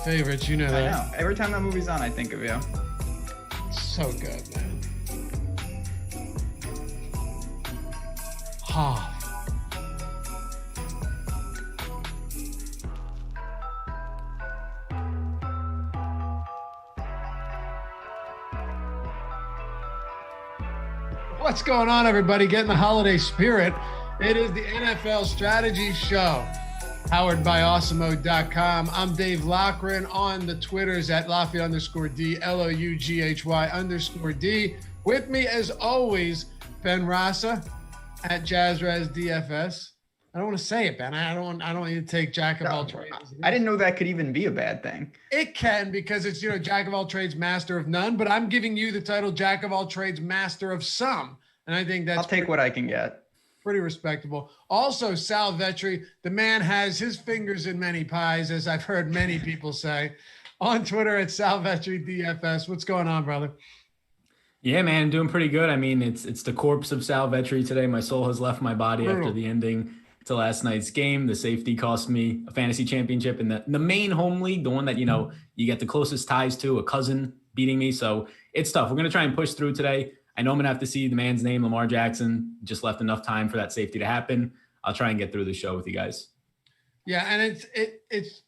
favorites. You know that. I know. Every time that movie's on, I think of you. So good, man. Ha. What's going on, everybody? Get in the holiday spirit. It is the NFL Strategy Show, powered by Awesemo.com. I'm Dave Loughran on the Twitters at Lafayette_D, LOUGHY_D. With me, as always, Ben Rasa at Jazzraz DFS. I don't want to say it, Ben. I don't want you to take Jack of all trades. I didn't know that could even be a bad thing. It can, because it's, Jack of all trades, master of none, but I'm giving you the title Jack of all trades, master of some. And I think that's I'll take what I can get. Pretty respectable. Also, Sal Vetri, the man has his fingers in many pies, as I've heard many people say, on Twitter at Sal Vetri DFS. What's going on, brother? Yeah, man, doing pretty good. I mean, it's the corpse of Sal Vetri today. My soul has left my body after the ending to last night's game. The safety cost me a fantasy championship in the main home league, the one that, you get the closest ties to, a cousin beating me. So it's tough. We're going to try and push through today. I know I'm going to have to see the man's name, Lamar Jackson. Just left enough time for that safety to happen. I'll try and get through the show with you guys. Yeah, and it's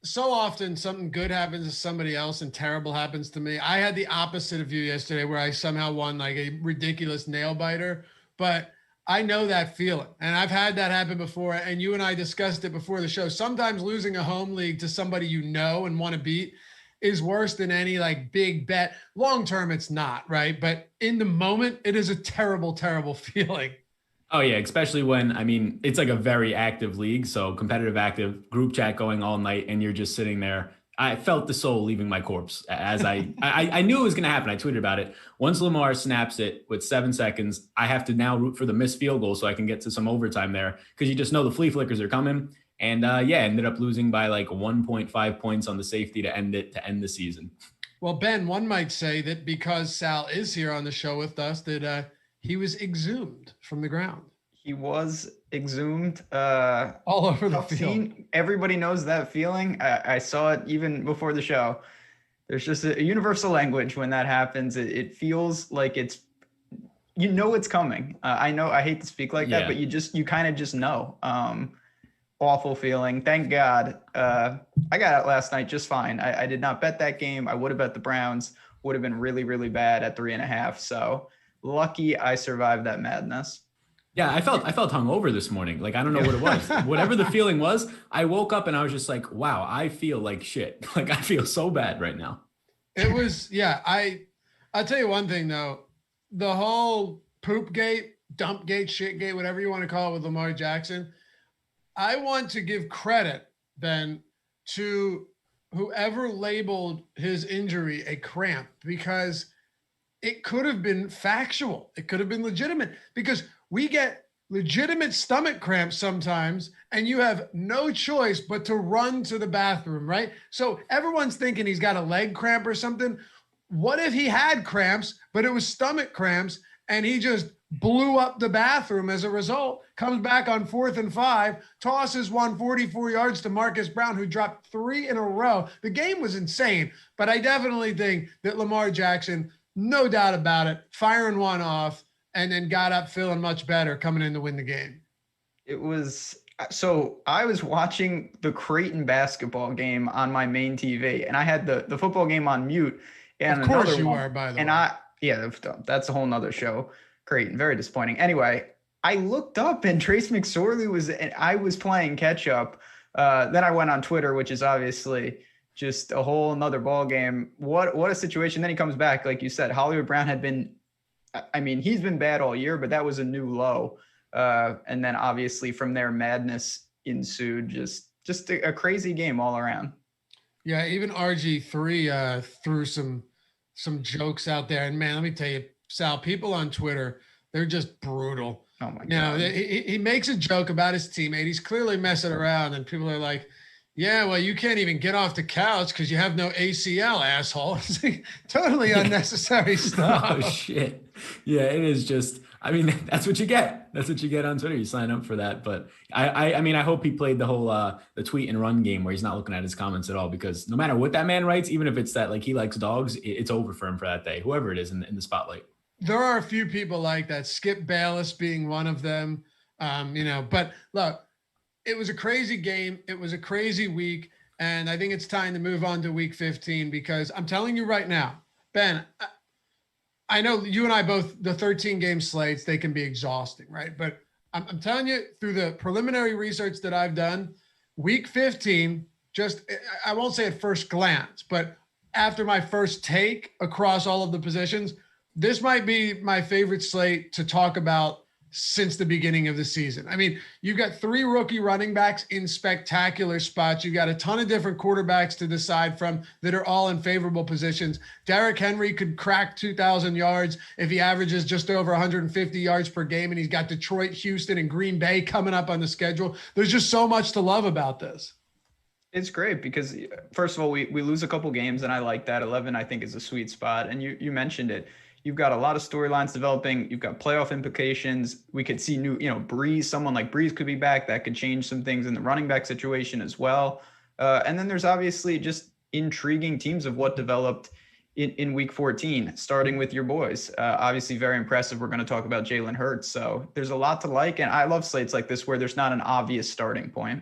so often something good happens to somebody else and terrible happens to me. I had the opposite of you yesterday, where I somehow won like a ridiculous nail biter, but I know that feeling, and I've had that happen before, and you and I discussed it before the show. Sometimes losing a home league to somebody you know and want to beat is worse than any like big bet. Long term, it's not, right? But in the moment, it is a terrible, terrible feeling. Oh yeah, especially when, it's like a very active league. So competitive, active, group chat going all night, and you're just sitting there. I felt the soul leaving my corpse as I knew it was going to happen. I tweeted about it. Once Lamar snaps it with 7 seconds, I have to now root for the missed field goal so I can get to some overtime there, because you just know the flea flickers are coming. And ended up losing by like 1.5 points on the safety to end the season. Well, Ben, one might say that because Sal is here on the show with us, that he was exhumed from the ground. He was exhumed. All over the field. Everybody knows that feeling. I saw it even before the show. There's just a universal language when that happens. It feels like it's coming. I know I hate to speak like that, but you kind of just know. Awful feeling. Thank God. I got it last night just fine. I did not bet that game. I would have bet the Browns. Would have been really, really bad at 3.5. So lucky I survived that madness. Yeah, I felt hungover this morning. Like, I don't know what it was. Whatever the feeling was, I woke up and I was just like, wow, I feel like shit. Like, I feel so bad right now. It was, I'll tell you one thing though. The whole poop gate, dump gate, shit gate, whatever you want to call it with Lamar Jackson, I want to give credit, Ben, to whoever labeled his injury a cramp, because it could have been factual. It could have been legitimate, because we get legitimate stomach cramps sometimes, and you have no choice but to run to the bathroom, right? So everyone's thinking he's got a leg cramp or something. What if he had cramps, but it was stomach cramps, and he just blew up the bathroom as a result, comes back on 4th and 5, tosses 144 yards to Marcus Brown, who dropped 3 in a row. The game was insane, but I definitely think that Lamar Jackson, no doubt about it, firing one off, and then got up feeling much better coming in to win the game. So I was watching the Creighton basketball game on my main TV, and I had the football game on mute. And of course you are, by the way. That's a whole nother show. Creighton, very disappointing. Anyway, I looked up and Trace McSorley I was playing catch up. Then I went on Twitter, which is obviously just a whole nother ball game. What a situation. Then he comes back. Like you said, Hollywood Brown had been, he's been bad all year, but that was a new low. And then obviously from there, madness ensued. Just a crazy game all around. Yeah, even RG3 threw some jokes out there. And man, let me tell you, Sal, people on Twitter, they're just brutal. Oh my God. He makes a joke about his teammate. He's clearly messing around, and people are like, yeah, well, you can't even get off the couch because you have no ACL, asshole. It's like totally unnecessary stuff. Oh, shit. Yeah, it is just I mean, that's what you get. That's what you get on Twitter. You sign up for that. But I mean, I hope he played the whole the tweet and run game where he's not looking at his comments at all, because no matter what that man writes, even if it's that like he likes dogs, it's over for him for that day, whoever it is in the spotlight. There are a few people like that, Skip Bayless being one of them. But look, it was a crazy game. It was a crazy week. And I think it's time to move on to week 15, because I'm telling you right now, Ben, I know you and I both, the 13 game slates, they can be exhausting, right? But I'm telling you, through the preliminary research that I've done, week 15, I won't say at first glance, but after my first take across all of the positions, this might be my favorite slate to talk about since the beginning of the season. I mean, you've got 3 rookie running backs in spectacular spots. You've got a ton of different quarterbacks to decide from that are all in favorable positions. Derrick Henry could crack 2,000 yards if he averages just over 150 yards per game, and he's got Detroit, Houston, and Green Bay coming up on the schedule. There's just so much to love about this. It's great because, first of all, we lose a couple games, and I like that. 11, I think, is a sweet spot. And you mentioned it. You've got a lot of storylines developing. You've got playoff implications. We could see Breeze, someone like Breeze could be back. That could change some things in the running back situation as well. And then there's obviously just intriguing teams of what developed in week 14, starting with your boys. Obviously very impressive. We're going to talk about Jalen Hurts. So there's a lot to like. And I love slates like this where there's not an obvious starting point.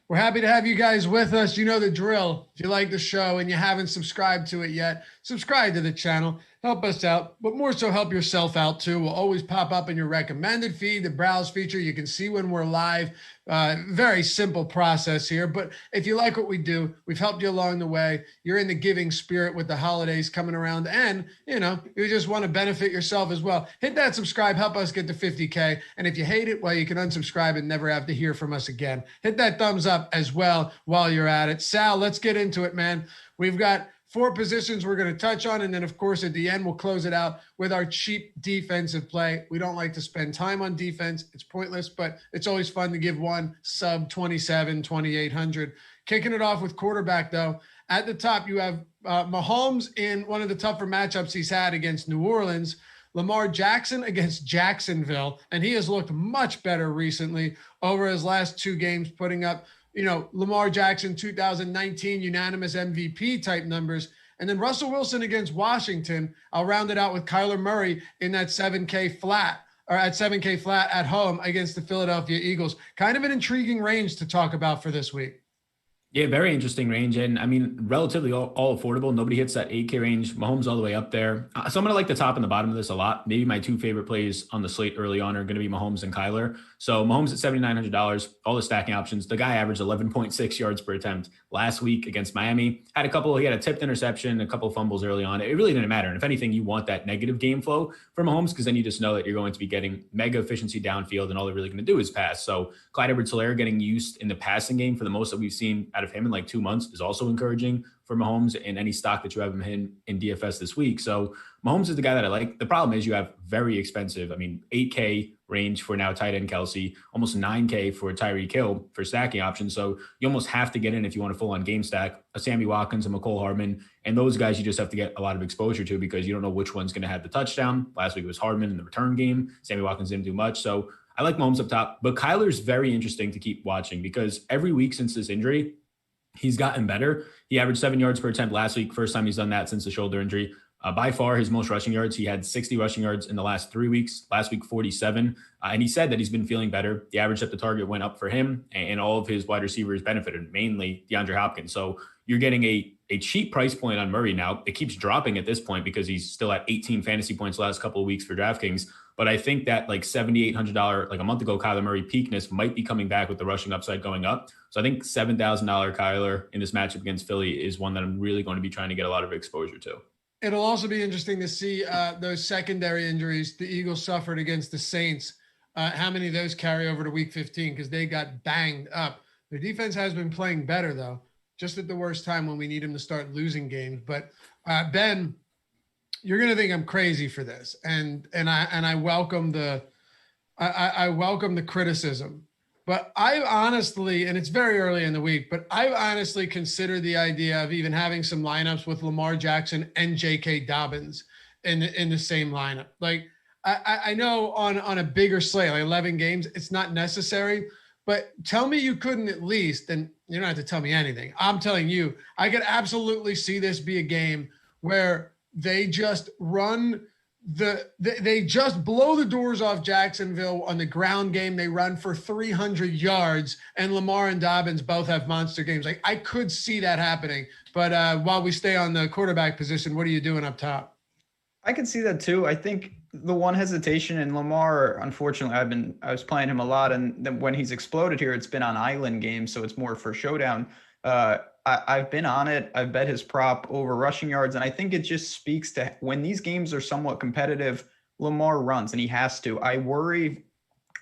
We're happy to have you guys with us. You know the drill. If you like the show and you haven't subscribed to it yet, subscribe to the channel. Help us out, but more so help yourself out too. We'll always pop up in your recommended feed, the browse feature. You can see when we're live. Very simple process here, but if you like what we do, we've helped you along the way. You're in the giving spirit with the holidays coming around, and you just want to benefit yourself as well. Hit that subscribe, help us get to 50K. And if you hate it, well, you can unsubscribe and never have to hear from us again. Hit that thumbs up as well while you're at it. Sal, let's get into it, man. We've got 4 positions we're going to touch on. And then, of course, at the end, we'll close it out with our cheap defensive play. We don't like to spend time on defense. It's pointless, but it's always fun to give one sub 2,800. Kicking it off with quarterback, though. At the top, you have Mahomes in one of the tougher matchups he's had against New Orleans. Lamar Jackson against Jacksonville. And he has looked much better recently over his last 2 games, putting up Lamar Jackson 2019 unanimous MVP type numbers. And then Russell Wilson against Washington. I'll round it out with Kyler Murray in that 7K flat at home against the Philadelphia Eagles. Kind of an intriguing range to talk about for this week. Yeah, very interesting range. And I mean, relatively all affordable. Nobody hits that 8K range. Mahomes all the way up there. So I'm going to like the top and the bottom of this a lot. Maybe my 2 favorite plays on the slate early on are going to be Mahomes and Kyler. So Mahomes at $7,900, all the stacking options. The guy averaged 11.6 yards per attempt last week against Miami. He had a tipped interception, a couple of fumbles early on. It really didn't matter. And if anything, you want that negative game flow for Mahomes, because then you just know that you're going to be getting mega efficiency downfield, and all they're really going to do is pass. So Clyde Edwards-Helaire getting used in the passing game for the most that we've seen out of him in like 2 months is also encouraging for Mahomes and any stock that you have him in DFS this week. So Mahomes is the guy that I like. The problem is you have very expensive, 8K range for now tight end Kelsey, almost 9K for Tyreek Hill for stacking options. So you almost have to get in if you want a full-on game stack, a Sammy Watkins and McCole Hardman. And those guys you just have to get a lot of exposure to, because you don't know which one's going to have the touchdown. Last week it was Hardman in the return game. Sammy Watkins didn't do much. So I like Mahomes up top, but Kyler's very interesting to keep watching, because every week since this injury, he's gotten better. He averaged 7 yards per attempt last week. First time he's done that since the shoulder injury. By far his most rushing yards. He had 60 rushing yards in the last 3 weeks. Last week, 47. And he said that he's been feeling better. The average at the target went up for him, and all of his wide receivers benefited, mainly DeAndre Hopkins. So you're getting a cheap price point on Murray now. It keeps dropping at this point because he's still at 18 fantasy points the last couple of weeks for DraftKings. But I think that like $7,800, like a month ago, Kyler Murray peakness might be coming back with the rushing upside going up. So I think $7,000 Kyler in this matchup against Philly is one that I'm really going to be trying to get a lot of exposure to. It'll also be interesting to see those secondary injuries the Eagles suffered against the Saints. How many of those carry over to week 15, because they got banged up. Their defense has been playing better, though, just at the worst time when we need them to start losing games. But Ben, you're going to think I'm crazy for this. And I welcome I welcome the criticism. But I honestly, and it's very early in the week, but I honestly consider the idea of even having some lineups with Lamar Jackson and J.K. Dobbins in the same lineup. Like, I know on a bigger slate, like 11 games, it's not necessary. But tell me you couldn't at least, and you don't have to tell me anything. I'm telling you, I could absolutely see this be a game where they just they just blow the doors off Jacksonville on the ground game. They run for 300 yards, and Lamar and Dobbins both have monster games. Like, I could see that happening. But while we stay on the quarterback position, what are you doing up top? I can see that too. I think the one hesitation in Lamar, unfortunately, I was playing him a lot, and then when he's exploded here, it's been on island games, so it's more for showdown. I've been on it. I've bet his prop over rushing yards, and I think it just speaks to when these games are somewhat competitive, Lamar runs, and he has to. I worry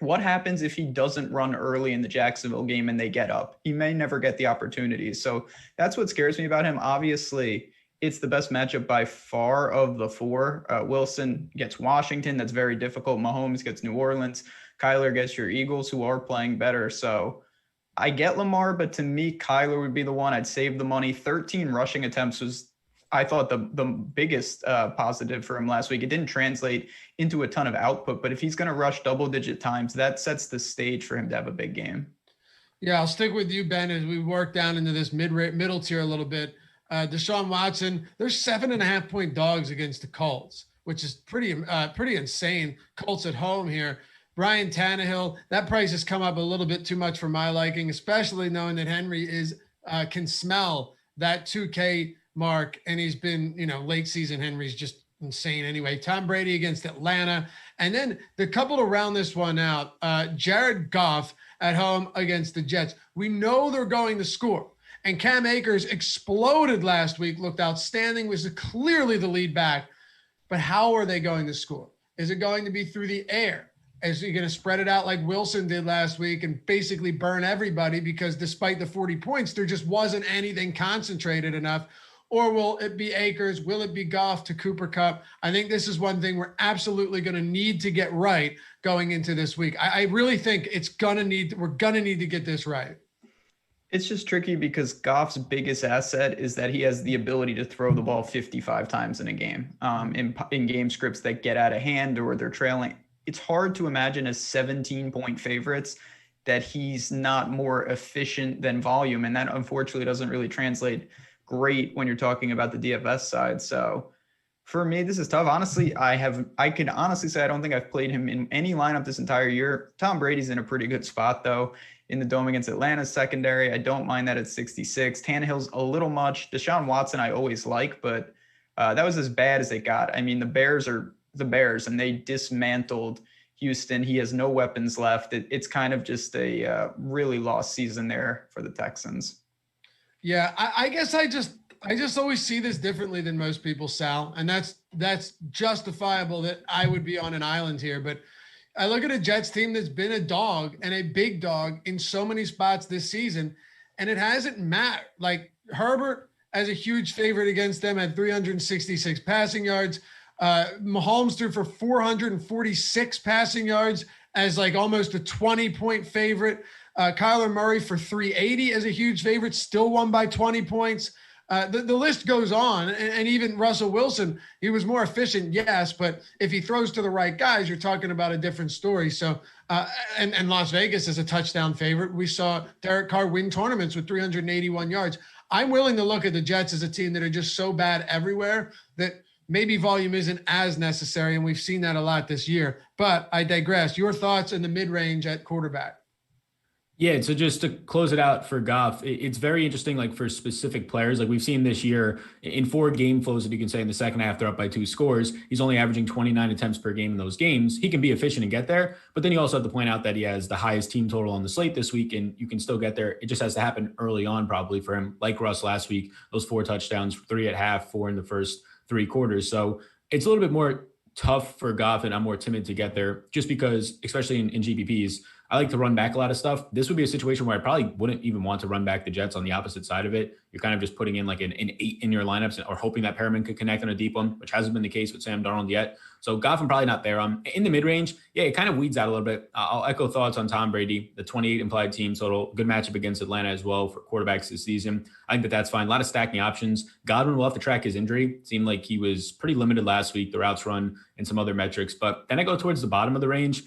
what happens if he doesn't run early in the Jacksonville game and they get up. He may never get the opportunities. So that's what scares me about him. Obviously, it's the best matchup by far of the four. Wilson gets Washington. That's very difficult. Mahomes gets New Orleans. Kyler gets your Eagles, who are playing better. So I get Lamar, but to me, Kyler would be the one. I'd save the money. 13 rushing attempts was, I thought, the biggest positive for him last week. It didn't translate into a ton of output, but if he's going to rush double-digit times, that sets the stage for him to have a big game. Yeah, I'll stick with you, Ben, as we work down into this middle tier a little bit. Deshawn Watson, they're 7.5-point dogs against the Colts, which is pretty insane. Colts at home here. Ryan Tannehill, that price has come up a little bit too much for my liking, especially knowing that Henry can smell that 2K mark, and he's been, late season Henry's just insane anyway. Tom Brady against Atlanta, and then the couple to round this one out, Jared Goff at home against the Jets. We know they're going to score. And Cam Akers exploded last week, looked outstanding, was clearly the lead back. But how are they going to score? Is it going to be through the air? Is he going to spread it out like Wilson did last week and basically burn everybody because despite the 40 points, there just wasn't anything concentrated enough? Or will it be Akers? Will it be Goff to Cooper Kupp? I think this is one thing we're absolutely going to need to get right going into this week. I really think we're going to need to get this right. It's just tricky because Goff's biggest asset is that he has the ability to throw the ball 55 times in a game. In game scripts that get out of hand or they're trailing, it's hard to imagine as 17-point favorites that he's not more efficient than volume. And that unfortunately doesn't really translate great when you're talking about the DFS side. So for me, this is tough. Honestly, I can honestly say I don't think I've played him in any lineup this entire year. Tom Brady's in a pretty good spot, though, in the dome against Atlanta's secondary. I don't mind that at 66. Tannehill's a little much. Deshaun Watson I always like, but that was as bad as it got. I mean, the Bears are the Bears, and they dismantled Houston. He has no weapons left. It's kind of just a really lost season there for the Texans. Yeah, I guess I just always see this differently than most people, Sal, and that's justifiable that I would be on an island here. But I look at a Jets team that's been a dog and a big dog in so many spots this season, and it hasn't mattered. Like Herbert as a huge favorite against them at 366 passing yards. Mahomes threw for 446 passing yards as like almost a 20-point favorite. Kyler Murray for 380 as a huge favorite, still won by 20 points. The list goes on, and even Russell Wilson, he was more efficient, yes, but if he throws to the right guys, you're talking about a different story. So, and Las Vegas is a touchdown favorite. We saw Derek Carr win tournaments with 381 yards. I'm willing to look at the Jets as a team that are just so bad everywhere that maybe volume isn't as necessary, and we've seen that a lot this year. But I digress. Your thoughts in the mid-range at quarterback? Yeah, so just to close it out for Goff, it's very interesting, like for specific players, like we've seen this year in 4 game flows that you can say in the second half, they're up by 2 scores. He's only averaging 29 attempts per game in those games. He can be efficient and get there, but then you also have to point out that he has the highest team total on the slate this week, and you can still get there. It just has to happen early on probably for him, like Russ last week, those 4 touchdowns, 3 at half, 4 in the first 3 quarters. So it's a little bit more tough for Goff, and I'm more timid to get there just because, especially in GPPs, I like to run back a lot of stuff. This would be a situation where I probably wouldn't even want to run back the Jets on the opposite side of it. You're kind of just putting in like an 8 in your lineups or hoping that Perriman could connect on a deep one, which hasn't been the case with Sam Darnold yet. So Goff, I'm probably not there. In the mid-range, yeah, it kind of weeds out a little bit. I'll echo thoughts on Tom Brady, the 28 implied team total. Good matchup against Atlanta as well for quarterbacks this season. I think that's fine. A lot of stacking options. Godwin will have to track his injury. It seemed like he was pretty limited last week, the routes run and some other metrics. But then I go towards the bottom of the range.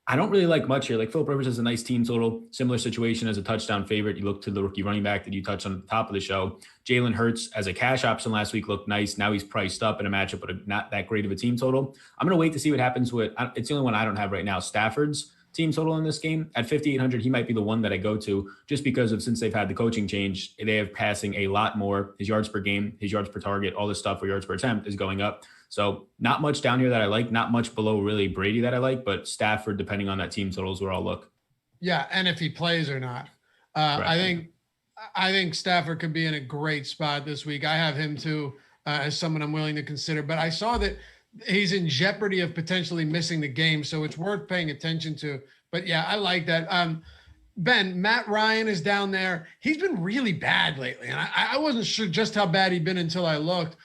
I don't really like much here. Like Philip Rivers has a nice team total, similar situation as a touchdown favorite. You look to the rookie running back that you touched on at the top of the show. Jalen Hurts as a cash option last week looked nice. Now he's priced up in a matchup, but not that great of a team total. I'm going to wait to see what happens with, it's the only one I don't have right now, Stafford's team total in this game. At 5,800, he might be the one that I go to just because of, since they've had the coaching change, they have passing a lot more. His yards per game, his yards per target, all this stuff for yards per attempt is going up. So not much down here that I like, not much below really Brady that I like, but Stafford, depending on that team total, is where I'll look. Yeah, and if he plays or not. I think Stafford could be in a great spot this week. I have him too as someone I'm willing to consider, but I saw that he's in jeopardy of potentially missing the game, so it's worth paying attention to. But yeah, I like that. Ben, Matt Ryan is down there. He's been really bad lately, and I wasn't sure just how bad he'd been until I looked.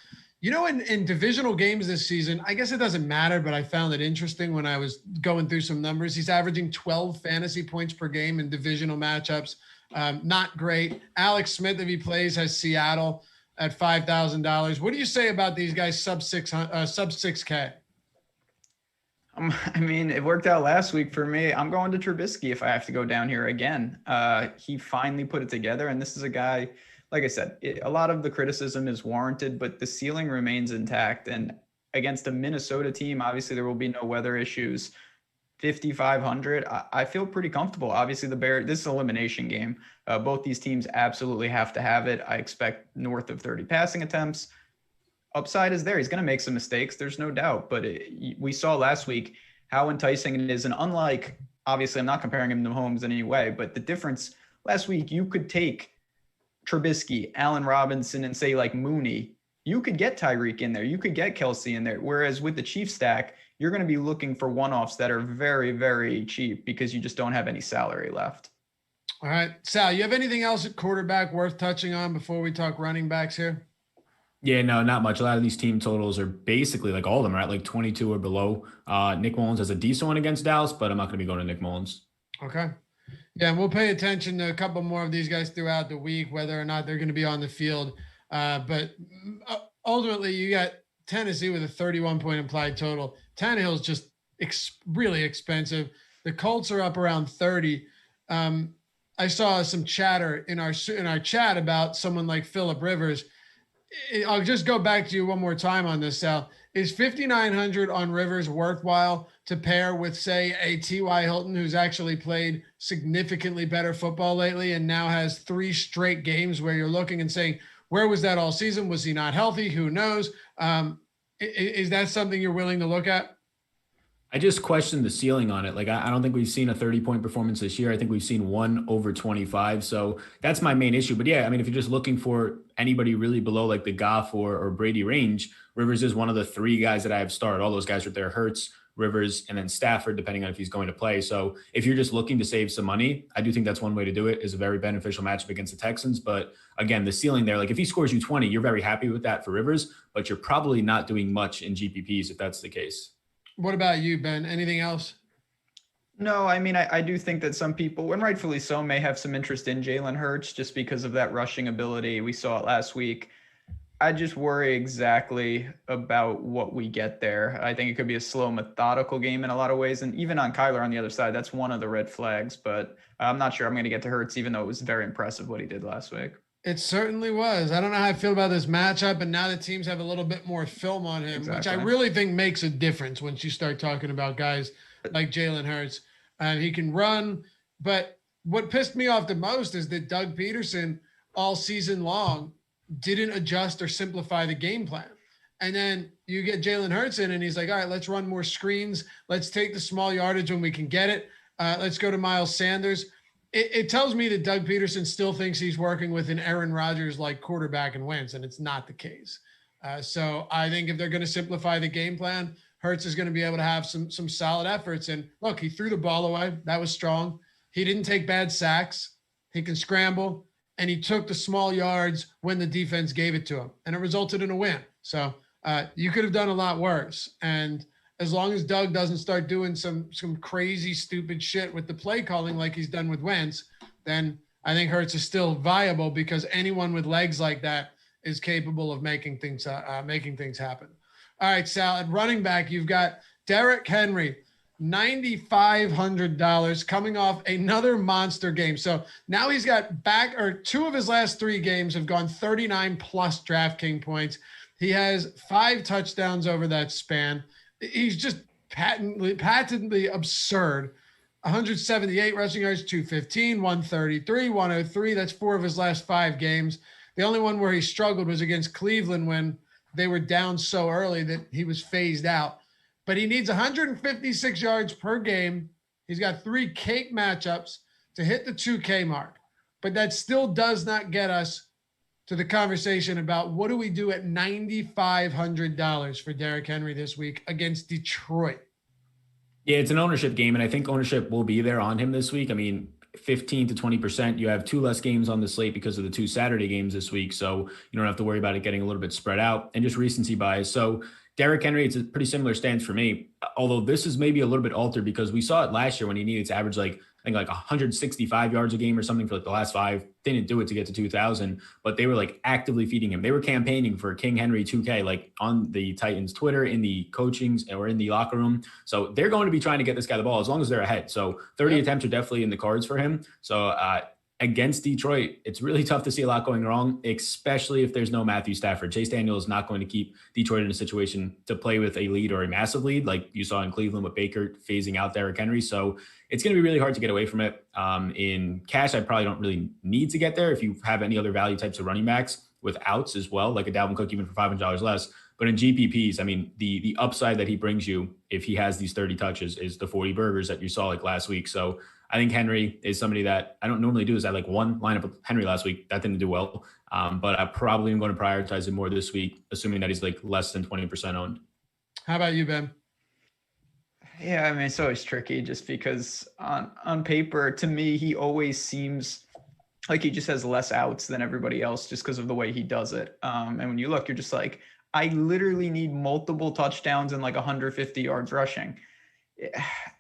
You know, in divisional games this season, I guess it doesn't matter, but I found it interesting when I was going through some numbers. He's averaging 12 fantasy points per game in divisional matchups. Not great. Alex Smith, if he plays, has Seattle at $5,000. What do you say about these guys sub 6K? I mean, it worked out last week for me. I'm going to Trubisky if I have to go down here again. He finally put it together, and this is a guy, like I said, a lot of the criticism is warranted, but the ceiling remains intact. And against a Minnesota team, obviously there will be no weather issues. 5,500, I feel pretty comfortable. Obviously, this is an elimination game. Both these teams absolutely have to have it. I expect north of 30 passing attempts. Upside is there. He's going to make some mistakes. There's no doubt. But we saw last week how enticing it is. And unlike, obviously, I'm not comparing him to Mahomes in any way, but the difference last week, you could take Trubisky, Allen Robinson, and say like Mooney. You could get Tyreek in there. You could get Kelsey in there. Whereas with the Chiefs stack, you're going to be looking for one-offs that are very, very cheap because you just don't have any salary left. All right. Sal, you have anything else at quarterback worth touching on before we talk running backs here? Yeah, no, not much. A lot of these team totals are basically like all of them are at like 22 or below. Nick Mullins has a decent one against Dallas, but I'm not going to be going to Nick Mullins. Okay. Yeah, and we'll pay attention to a couple more of these guys throughout the week, whether or not they're going to be on the field. But ultimately, you got Tennessee with a 31-point implied total. Tannehill's just really expensive. The Colts are up around 30. I saw some chatter in our chat about someone like Phillip Rivers. I'll just go back to you one more time on this, Sal. Is 5,900 on Rivers worthwhile to pair with, say, a T.Y. Hilton, who's actually played significantly better football lately and now has 3 straight games where you're looking and saying, where was that all season? Was he not healthy? Who knows? Is that something you're willing to look at? I just questioned the ceiling on it. Like, I don't think we've seen a 30-point performance this year. I think we've seen one over 25. So that's my main issue. But yeah, I mean, if you're just looking for anybody really below like the Goff or Brady range, Rivers is one of the 3 guys that I have started. All those guys are there: Hurts, Rivers, and then Stafford, depending on if he's going to play. So if you're just looking to save some money, I do think that's one way to do it. Is a very beneficial matchup against the Texans. But again, the ceiling there, like if he scores you 20, you're very happy with that for Rivers, but you're probably not doing much in GPPs if that's the case. What about you, Ben? Anything else? No, I mean, I do think that some people, and rightfully so, may have some interest in Jalen Hurts just because of that rushing ability. We saw it last week. I just worry exactly about what we get there. I think it could be a slow, methodical game in a lot of ways. And even on Kyler on the other side, that's one of the red flags. But I'm not sure I'm going to get to Hurts, even though it was very impressive what he did last week. It certainly was. I don't know how I feel about this matchup, and now the teams have a little bit more film on him, which I really think makes a difference once you start talking about guys like Jalen Hurts. He can run, but what pissed me off the most is that Doug Peterson all season long didn't adjust or simplify the game plan. And then you get Jalen Hurts in, and he's like, all right, let's run more screens. Let's take the small yardage when we can get it. Let's go to Miles Sanders. It tells me that Doug Peterson still thinks he's working with an Aaron Rodgers-like quarterback and wins, and it's not the case. So I think if they're going to simplify the game plan, Hurts is going to be able to have some solid efforts. And look, he threw the ball away. That was strong. He didn't take bad sacks. He can scramble, and he took the small yards when the defense gave it to him, and it resulted in a win. So you could have done a lot worse. And as long as Doug doesn't start doing some crazy, stupid shit with the play calling like he's done with Wentz, then I think Hurts is still viable, because anyone with legs like that is capable of making things happen. All right, Sal, at running back, you've got Derrick Henry, $9,500, coming off another monster game. So now he's got two of his last 3 games have gone 39 plus DraftKings points. He has 5 touchdowns over that span. He's just patently absurd. 178 rushing yards, 215, 133, 103. That's 4 of his last 5 games. The only one where he struggled was against Cleveland when they were down so early that he was phased out. But he needs 156 yards per game. He's got 3 cake matchups to hit the 2K mark. But that still does not get us to the conversation about what do we do at $9,500 for Derrick Henry this week against Detroit. Yeah, it's an ownership game, and I think ownership will be there on him this week. I mean, 15 to 20%. You have 2 less games on the slate because of the 2 Saturday games this week, so you don't have to worry about it getting a little bit spread out, and just recency bias. So Derrick Henry, it's a pretty similar stance for me, although this is maybe a little bit altered because we saw it last year when he needed to average like 165 yards a game or something for like the last 5. Didn't do it to get to 2,000, but they were like actively feeding him. They were campaigning for King Henry 2K, like on the Titans Twitter, in the coachings, or in the locker room. So they're going to be trying to get this guy the ball as long as they're ahead. So 30 attempts are definitely in the cards for him. So against Detroit, it's really tough to see a lot going wrong, especially if there's no Matthew Stafford. Chase Daniel is not going to keep Detroit in a situation to play with a lead or a massive lead like you saw in Cleveland with Baker phasing out Derrick Henry. So it's going to be really hard to get away from it. In cash, I probably don't really need to get there if you have any other value types of running backs with outs as well, like a Dalvin Cook, even for $500 less. But in GPPs, I mean, the upside that he brings you if he has these 30 touches is the 40 burgers that you saw like last week. So I think Henry is somebody that I don't normally do. Is I like one lineup of Henry last week. That didn't do well. But I probably am going to prioritize him more this week, assuming that he's like less than 20% owned. How about you, Ben? Yeah, I mean, it's always tricky just because on paper, to me, he always seems like he just has less outs than everybody else just because of the way he does it. And when you look, you're just like, I literally need multiple touchdowns and like 150 yards rushing.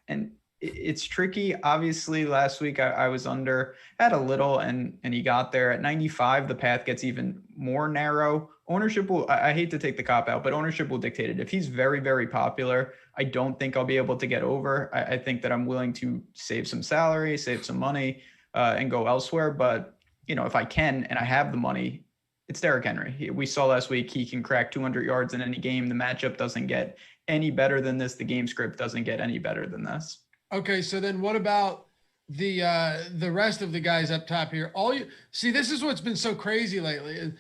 And it's tricky. Obviously, last week I was under, had a little, and he got there at 95. The path gets even more narrow. Ownership will, I hate to take the cop out, but ownership will dictate it. If he's very, very popular, I don't think I'll be able to get over. I think that I'm willing to save some salary, save some money, and go elsewhere. But, you know, if I can and I have the money, it's Derrick Henry. We saw last week he can crack 200 yards in any game. The matchup doesn't get any better than this. The game script doesn't get any better than this. Okay, so then what about the rest of the guys up top here? This is what's been so crazy lately.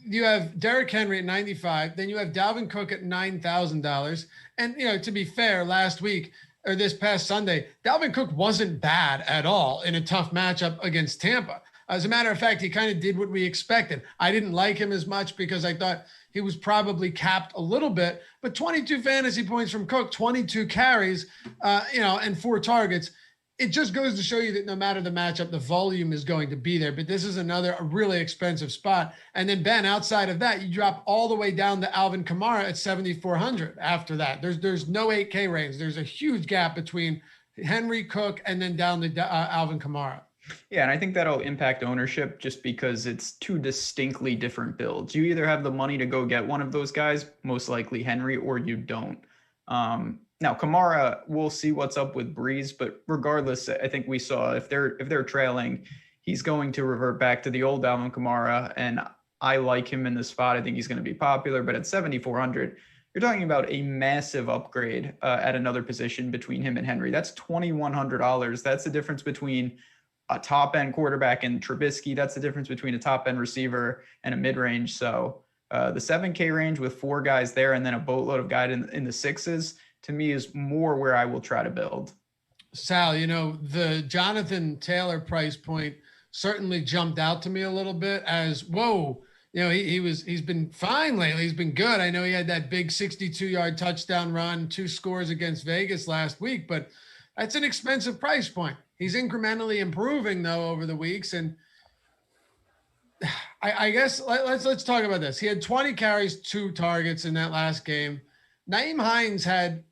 You have Derrick Henry at 95, then you have Dalvin Cook at $9,000. And, you know, to be fair, last week or this past Sunday, Dalvin Cook wasn't bad at all in a tough matchup against Tampa. As a matter of fact, he kind of did what we expected. I didn't like him as much because I thought he was probably capped a little bit, but 22 fantasy points from Cook, 22 carries, and 4 targets. It just goes to show you that no matter the matchup, the volume is going to be there. But this is a really expensive spot. And then, Ben, outside of that, you drop all the way down to Alvin Kamara at 7,400 after that. There's no 8K range. There's a huge gap between Henry, Cook, and then down to Alvin Kamara. Yeah, and I think that'll impact ownership just because it's 2 distinctly different builds. You either have the money to go get one of those guys, most likely Henry, or you don't. Now, Kamara, we'll see what's up with Breeze, but regardless, I think we saw if they're trailing, he's going to revert back to the old Alvin Kamara, and I like him in this spot. I think he's going to be popular, but at 7,400, you're talking about a massive upgrade at another position between him and Henry. That's $2,100. That's the difference between a top-end quarterback and Trubisky. That's the difference between a top-end receiver and a mid-range. So the 7K range with 4 guys there and then a boatload of guys in the 6s, to me, is more where I will try to build. Sal, the Jonathan Taylor price point certainly jumped out to me a little bit as, whoa, he's been fine lately. He's been good. I know he had that big 62-yard touchdown run, 2 scores against Vegas last week, but That's an expensive price point. He's incrementally improving though over the weeks. And I guess let's talk about this. He had 20 carries, 2 targets in that last game. Nyheim Hines had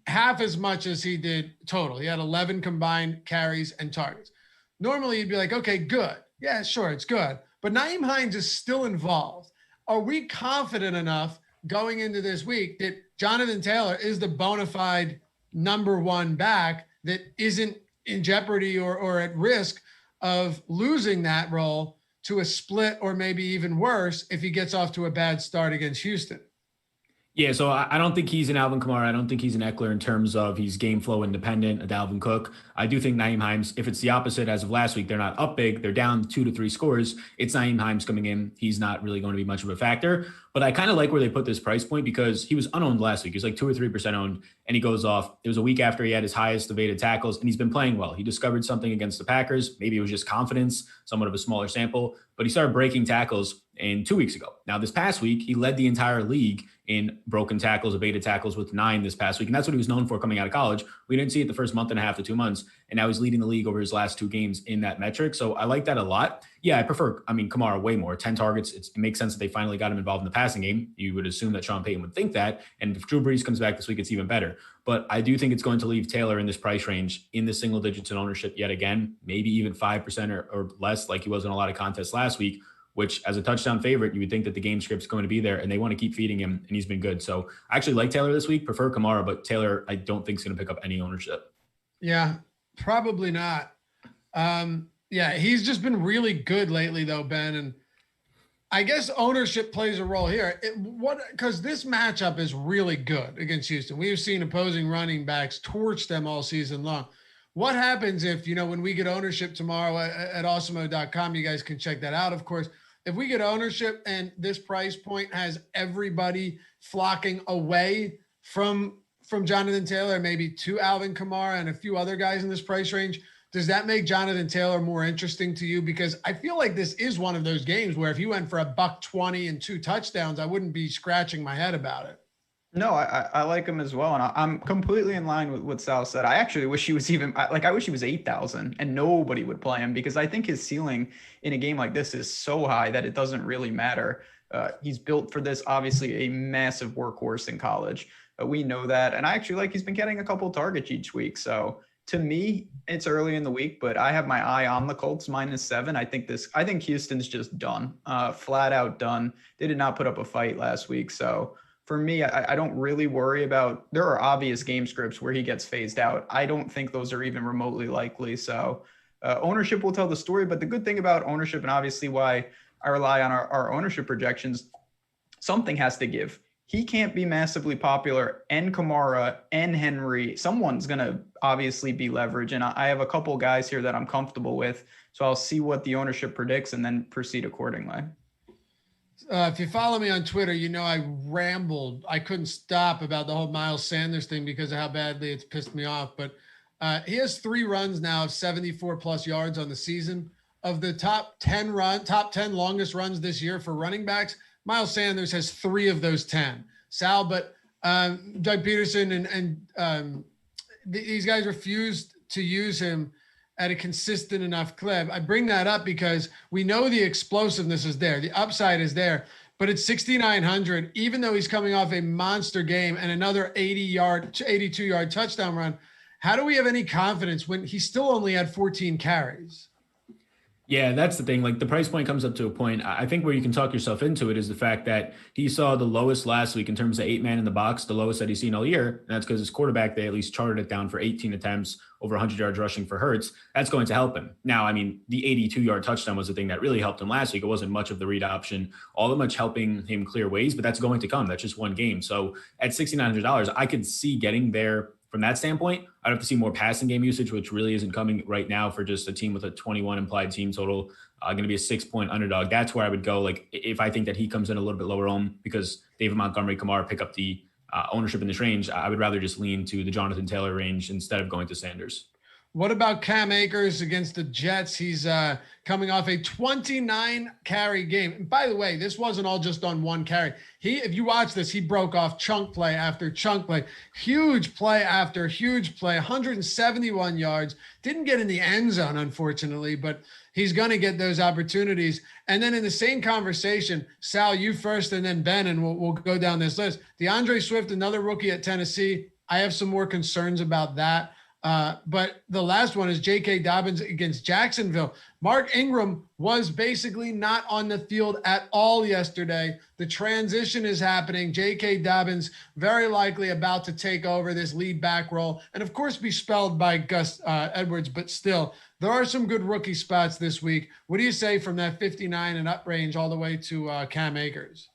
half as much as he did total. He had 11 combined carries and targets. Normally you'd be like, okay, good. Yeah, sure, it's good. But Nyheim Hines is still involved. Are we confident enough going into this week that Jonathan Taylor is the bona fide number 1 back that isn't in jeopardy or at risk of losing that role to a split or maybe even worse if he gets off to a bad start against Houston? Yeah, so I don't think he's an Alvin Kamara. I don't think he's an Eckler in terms of he's game flow independent, a Dalvin Cook. I do think Nyheim Hines, if it's the opposite as of last week, they're not up big, they're down 2 to 3 scores. It's Nyheim Hines coming in. He's not really going to be much of a factor. But I kind of like where they put this price point because he was unowned last week. He was like 2 or 3% owned, and he goes off. It was a week after he had his highest evaded tackles, and he's been playing well. He discovered something against the Packers. Maybe it was just confidence, somewhat of a smaller sample, but he started breaking tackles in 2 weeks ago. Now, this past week, he led the entire league in broken tackles, evaded tackles with 9 this past week. And that's what he was known for coming out of college. We didn't see it the first month and a half to 2 months. And now he's leading the league over his last 2 games in that metric. So I like that a lot. Yeah, I prefer, Kamara way more. 10 targets. It makes sense that they finally got him involved in the passing game. You would assume that Sean Payton would think that. And if Drew Brees comes back this week, it's even better. But I do think it's going to leave Taylor in this price range in the single digits in ownership yet again, maybe even 5% or less like he was in a lot of contests last week, which as a touchdown favorite, you would think that the game script's going to be there and they want to keep feeding him, and he's been good. So I actually like Taylor this week, prefer Kamara, but Taylor I don't think is going to pick up any ownership. Yeah, probably not. Yeah, he's just been really good lately though, Ben. And I guess ownership plays a role here. Because this matchup is really good against Houston. We have seen opposing running backs torch them all season long. What happens if, when we get ownership tomorrow at awesemo.com, you guys can check that out, of course. If we get ownership and this price point has everybody flocking away from Jonathan Taylor, maybe to Alvin Kamara and a few other guys in this price range, does that make Jonathan Taylor more interesting to you? Because I feel like this is one of those games where if you went for $120 and 2 touchdowns, I wouldn't be scratching my head about it. No, I like him as well. And I'm completely in line with what Sal said. I actually wish he was I wish he was 8,000 and nobody would play him, because I think his ceiling in a game like this is so high that it doesn't really matter. He's built for this, obviously a massive workhorse in college. We know that. And I actually like he's been getting a couple targets each week. So to me, it's early in the week, but I have my eye on the Colts -7. I think Houston's just done, flat out done. They did not put up a fight last week. So for me, I don't really worry about, there are obvious game scripts where he gets phased out. I don't think those are even remotely likely. So ownership will tell the story. But the good thing about ownership, and obviously why I rely on our ownership projections, something has to give. He can't be massively popular, and Kamara and Henry, someone's going to obviously be leverage. And I have a couple guys here that I'm comfortable with. So I'll see what the ownership predicts and then proceed accordingly. If you follow me on Twitter, I rambled. I couldn't stop about the whole Miles Sanders thing because of how badly it's pissed me off. But he has 3 runs now of 74 plus yards on the season. Of the top 10 longest runs this year for running backs, Miles Sanders has 3 of those 10. Sal, but Doug Peterson and these guys refused to use him at a consistent enough clip. I bring that up because we know the explosiveness is there. The upside is there, but it's 6,900, even though he's coming off a monster game and another 82-yard touchdown run. How do we have any confidence when he still only had 14 carries? Yeah, that's the thing. Like, the price point comes up to a point. I think where you can talk yourself into it is the fact that he saw the lowest last week in terms of 8-man in the box, the lowest that he's seen all year. And that's because his quarterback, they at least charted it down for 18 attempts, over 100 yards rushing for Hurts. That's going to help him. Now, the 82-yard touchdown was the thing that really helped him last week. It wasn't much of the read option, all that much helping him clear ways, but that's going to come. That's just one game. So at $6,900, I could see getting there. From that standpoint, I'd have to see more passing game usage, which really isn't coming right now for just a team with a 21 implied team total, going to be a 6-point underdog. That's where I would go. Like, if I think that he comes in a little bit lower owned because David Montgomery, Kamara pick up the ownership in this range, I would rather just lean to the Jonathan Taylor range instead of going to Sanders. What about Cam Akers against the Jets? He's coming off a 29 carry game. And by the way, this wasn't all just on one carry. If you watch this, he broke off chunk play after chunk play, huge play after huge play, 171 yards. Didn't get in the end zone, unfortunately, but he's going to get those opportunities. And then in the same conversation, Sal, you first, and then Ben, and we'll go down this list. DeAndre Swift, another rookie at Tennessee. I have some more concerns about that. But the last one is J.K. Dobbins against Jacksonville. Mark Ingram was basically not on the field at all yesterday. The transition is happening. J.K. Dobbins very likely about to take over this lead back role and, of course, be spelled by Gus Edwards. But still, there are some good rookie spots this week. What do you say from that 59 and up range all the way to Cam Akers?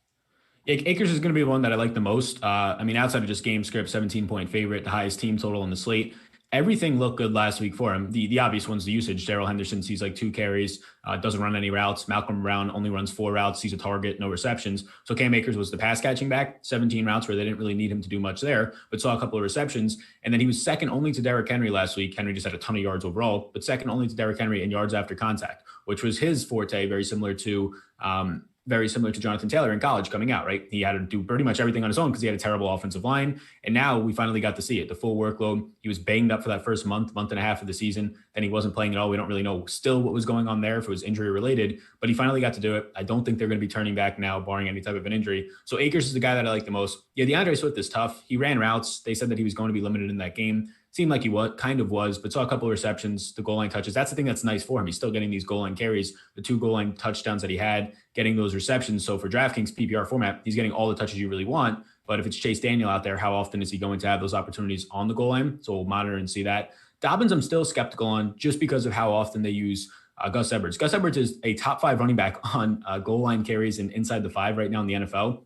Akers is going to be the one that I like the most. Outside of just game script, 17-point favorite, the highest team total on the slate. Everything looked good last week for him. The obvious one's the usage. Darrell Henderson sees like 2 carries, doesn't run any routes. Malcolm Brown only runs 4 routes, sees a target, no receptions. So Cam Akers was the pass catching back, 17 routes where they didn't really need him to do much there, but saw a couple of receptions. And then he was second only to Derrick Henry last week. Henry just had a ton of yards overall, but second only to Derrick Henry in yards after contact, which was his forte, very similar to Jonathan Taylor in college coming out, right? He had to do pretty much everything on his own because he had a terrible offensive line. And now we finally got to see it, the full workload. He was banged up for that first month and a half of the season. Then he wasn't playing at all. We don't really know still what was going on there, if it was injury related, but he finally got to do it. I don't think they're going to be turning back now, barring any type of an injury. So Akers is the guy that I like the most. Yeah, DeAndre Swift is tough. He ran routes. They said that he was going to be limited in that game. Seemed like he was, but saw a couple of receptions, the goal line touches. That's the thing that's nice for him. He's still getting these goal line carries, the 2 goal line touchdowns that he had, getting those receptions. So for DraftKings PPR format, he's getting all the touches you really want. But if it's Chase Daniel out there, how often is he going to have those opportunities on the goal line? So we'll monitor and see that. Dobbins, I'm still skeptical on just because of how often they use Gus Edwards. Gus Edwards is a top 5 running back on goal line carries and inside the 5 right now in the NFL.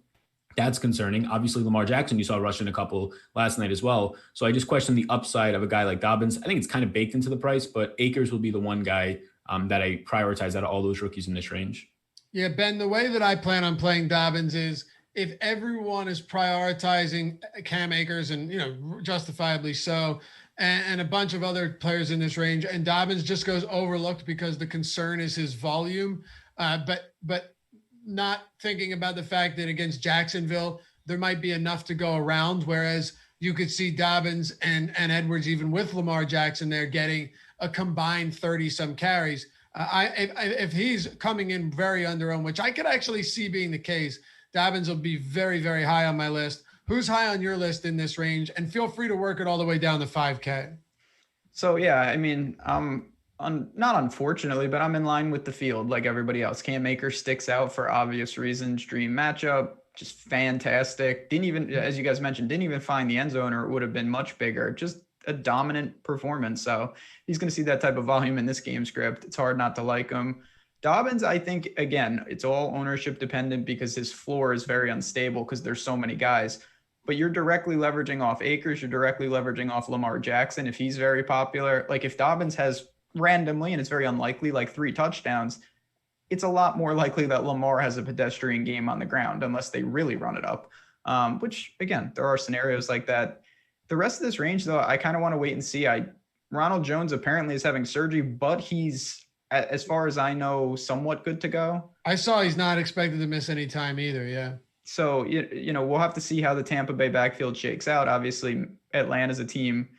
That's concerning. Obviously, Lamar Jackson, you saw rushing a couple last night as well. So I just question the upside of a guy like Dobbins. I think it's kind of baked into the price, but Akers will be the one guy that I prioritize out of all those rookies in this range. Yeah, Ben, the way that I plan on playing Dobbins is if everyone is prioritizing Cam Akers and, justifiably so, and a bunch of other players in this range, and Dobbins just goes overlooked because the concern is his volume. But not thinking about the fact that against Jacksonville, there might be enough to go around, whereas you could see Dobbins and Edwards, even with Lamar Jackson there, getting a combined 30-some carries. If he's coming in very under-owned, which I could actually see being the case, Dobbins will be very, very high on my list. Who's high on your list in this range? And feel free to work it all the way down to 5K. So, yeah, not unfortunately, but I'm in line with the field like everybody else. Cam Akers sticks out for obvious reasons. Dream matchup, just fantastic. Didn't even, as you guys mentioned, didn't even find the end zone, or it would have been much bigger. Just a dominant performance. So he's going to see that type of volume in this game script. It's hard not to like him. Dobbins, I think, again, it's all ownership dependent because his floor is very unstable because there's so many guys. But you're directly leveraging off Akers. You're directly leveraging off Lamar Jackson if he's very popular. Like if Dobbins has randomly, and it's very unlikely, like 3 touchdowns, it's a lot more likely that Lamar has a pedestrian game on the ground unless they really run it up, which, again, there are scenarios like that. The rest of this range, though, I kind of want to wait and see. Ronald Jones apparently is having surgery, but he's, as far as I know, somewhat good to go. I saw he's not expected to miss any time either, yeah. So, we'll have to see how the Tampa Bay backfield shakes out. Obviously, Atlanta's a team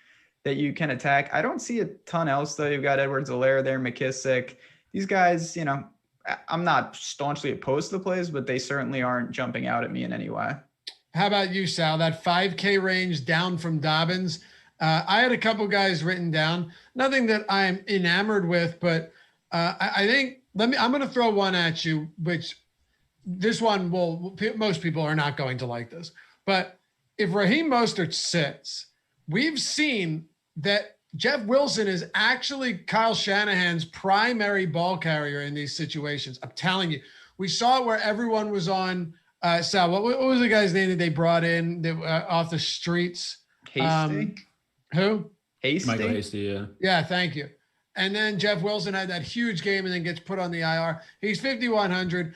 that you can attack. I don't see a ton else, though. You've got Edwards-Helaire there, McKissick. These guys, I'm not staunchly opposed to the plays, but they certainly aren't jumping out at me in any way. How about you, Sal? That 5K range down from Dobbins. I had a couple guys written down. Nothing that I'm enamored with, but I think I'm going to throw one at you, which this one most people are not going to like this. But if Raheem Mostert sits, we've seen that Jeff Wilson is actually Kyle Shanahan's primary ball carrier in these situations. I'm telling you, we saw it where everyone was on. Sal, what was the guy's name that they brought in off the streets? Hasty. Who? Hasty. Michael Hasty, yeah. Yeah, thank you. And then Jeff Wilson had that huge game and then gets put on the IR. He's 5,100.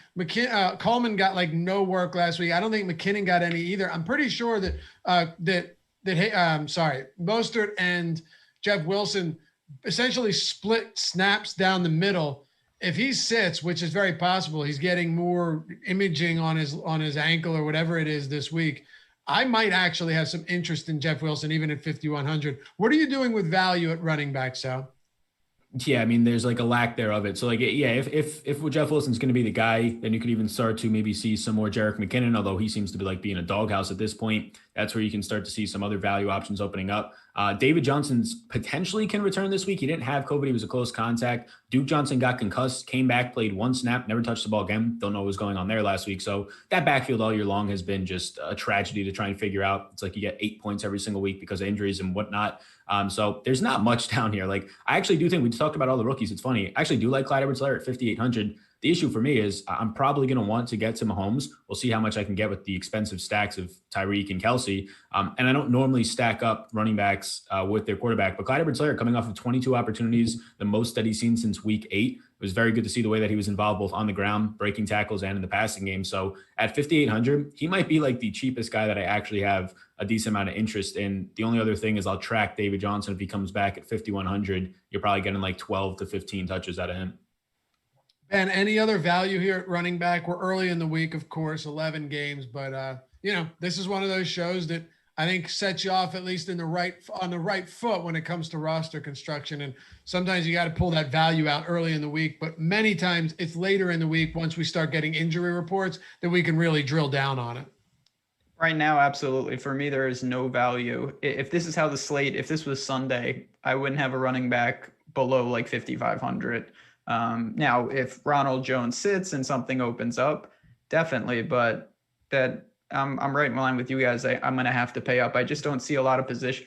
Coleman got like no work last week. I don't think McKinnon got any either. I'm pretty sure that Mostert and Jeff Wilson essentially split snaps down the middle. If he sits, which is very possible, he's getting more imaging on his ankle or whatever it is this week. I might actually have some interest in Jeff Wilson, even at 5,100. What are you doing with value at running back, Sal? Yeah, I mean, there's like a lack there of it. So like, yeah, if Jeff Wilson's going to be the guy, then you could even start to maybe see some more Jerick McKinnon, although he seems to be like being a doghouse at this point. That's where you can start to see some other value options opening up. David Johnson's potentially can return this week. He didn't have COVID. He was a close contact. Duke Johnson got concussed, came back, played one snap, never touched the ball again. Don't know what was going on there last week. So that backfield all year long has been just a tragedy to try and figure out. It's like you get 8 points every single week because of injuries and whatnot. So there's not much down here. Like, I actually do think we talked about all the rookies. It's funny. I actually do like Clyde Edwards-Helaire at 5,800. The issue for me is I'm probably going to want to get to Mahomes. We'll see how much I can get with the expensive stacks of Tyreek and Kelsey. And I don't normally stack up running backs with their quarterback, but Clyde Edwards-Helaire coming off of 22 opportunities, the most that he's seen since week 8. It was very good to see the way that he was involved both on the ground, breaking tackles, and in the passing game. So at 5,800, he might be like the cheapest guy that I actually have a decent amount of interest in. The only other thing is I'll track David Johnson. If he comes back at 5,100, you're probably getting like 12 to 15 touches out of him. And any other value here at running back? We're early in the week, of course, 11 games, but this is one of those shows that I think sets you off at least on the right foot when it comes to roster construction. And sometimes you got to pull that value out early in the week, but many times it's later in the week once we start getting injury reports that we can really drill down on it. Right now, absolutely. For me, there is no value. If this is how the slate, if this was Sunday, I wouldn't have a running back below like 5,500. Now, if Ronald Jones sits and something opens up, definitely. But that I'm right in line with you guys. I'm going to have to pay up. I just don't see a lot of position.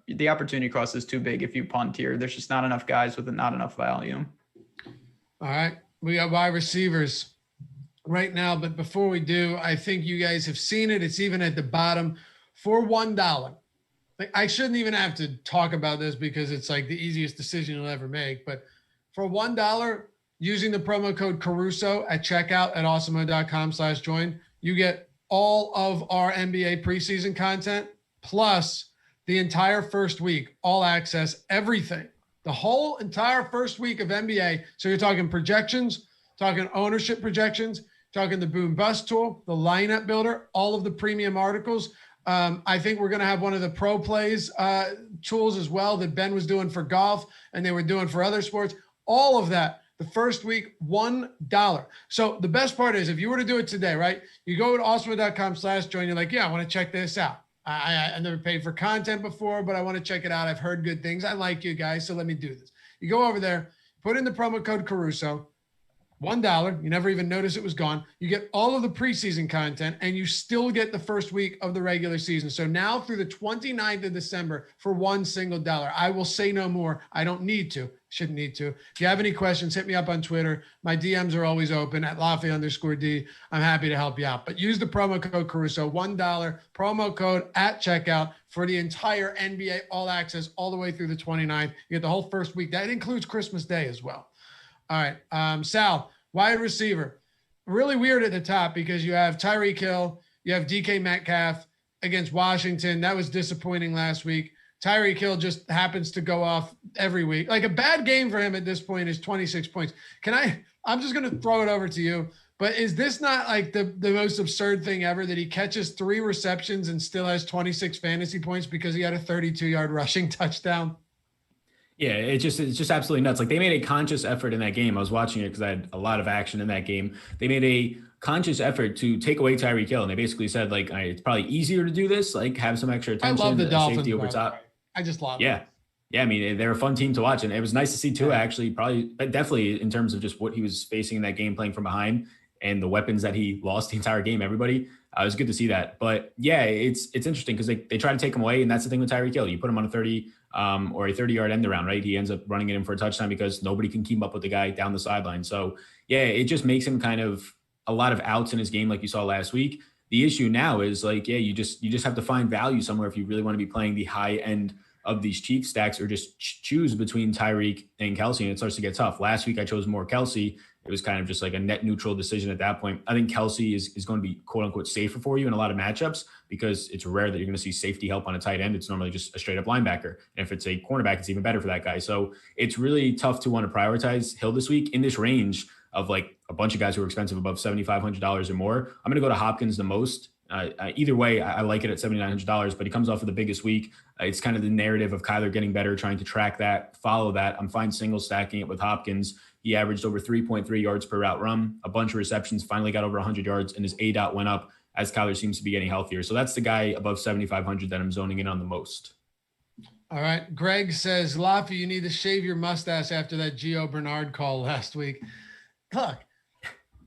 The opportunity cost is too big if you punt here. There's just not enough guys with not enough value. All right. We got wide receivers right now. But before we do, I think you guys have seen it. It's even at the bottom for $1. Like, I shouldn't even have to talk about this because it's like the easiest decision you'll ever make. But for $1, using the promo code Caruso at checkout at awesemo.com/join, you get all of our NBA preseason content, plus the entire first week, all access, everything, the whole entire first week of NBA. So you're talking projections, talking ownership projections, talking the boom bust tool, the lineup builder, all of the premium articles. I think we're going to have one of the pro plays tools as well that Ben was doing for golf and they were doing for other sports. All of that. The first week, $1. So the best part is if you were to do it today, right? You go to awesemo.com/join. You're like, yeah, I want to check this out. I never paid for content before, but I want to check it out. I've heard good things. I like you guys, so let me do this. You go over there, put in the promo code Caruso, $1. You never even notice it was gone. You get all of the preseason content, and you still get the first week of the regular season. So now through the 29th of December for $1 single. I will say no more. I don't need to. Shouldn't need to. If you have any questions, hit me up on Twitter. My DMs are always open at Laffy_D. I'm happy to help you out. But use the promo code Caruso, $1 promo code at checkout for the entire NBA All Access all the way through the 29th. You get the whole first week. That includes Christmas Day as well. All right. Sal, wide receiver. Really weird at the top because you have Tyreek Hill, you have DK Metcalf against Washington. That was disappointing last week. Tyreek Hill just happens to go off every week. Like, a bad game for him at this point is 26 points. I'm just going to throw it over to you, but is this not like the most absurd thing ever that he catches 3 receptions and still has 26 fantasy points because he had a 32-yard rushing touchdown? Yeah, it's just absolutely nuts. Like, they made a conscious effort in that game. I was watching it because I had a lot of action in that game. They made a conscious effort to take away Tyreek Hill, and they basically said, like, it's probably easier to do this, like have some extra attention. I love the Dolphins, safety over top. I just love it. Yeah. I mean, they're a fun team to watch, and it was nice to see Tua actually, definitely in terms of just what he was facing in that game, playing from behind, and the weapons that he lost the entire game. Everybody, it was good to see that. But yeah, it's interesting because they try to take him away, and that's the thing with Tyreek Hill. You put him on a 30 or a 30-yard end around, right? He ends up running it in for a touchdown because nobody can keep up with the guy down the sideline. So yeah, it just makes him kind of a lot of outs in his game, like you saw last week. The issue now is like, yeah, you just have to find value somewhere if you really want to be playing the high end of these Chiefs stacks, or just choose between Tyreek and Kelsey, and it starts to get tough. Last week I chose more Kelsey, it was kind of just like a net neutral decision at that point. I think Kelsey is going to be quote unquote safer for you in a lot of matchups because it's rare that you're going to see safety help on a tight end. It's normally just a straight up linebacker. And if it's a cornerback, it's even better for that guy. So it's really tough to want to prioritize Hill this week in this range of like a bunch of guys who are expensive above $7,500 or more. I'm going to go to Hopkins the most. Either way, I like it at $7,900, but he comes off of the biggest week. It's kind of the narrative of Kyler getting better, trying to track that, follow that. I'm fine single stacking it with Hopkins. He averaged over 3.3 yards per route run, a bunch of receptions, finally got over 100 yards, and his ADOT went up as Kyler seems to be getting healthier. So that's the guy above 7,500 that I'm zoning in on the most. All right. Greg says, Laffy, you need to shave your mustache after that Gio Bernard call last week. Look,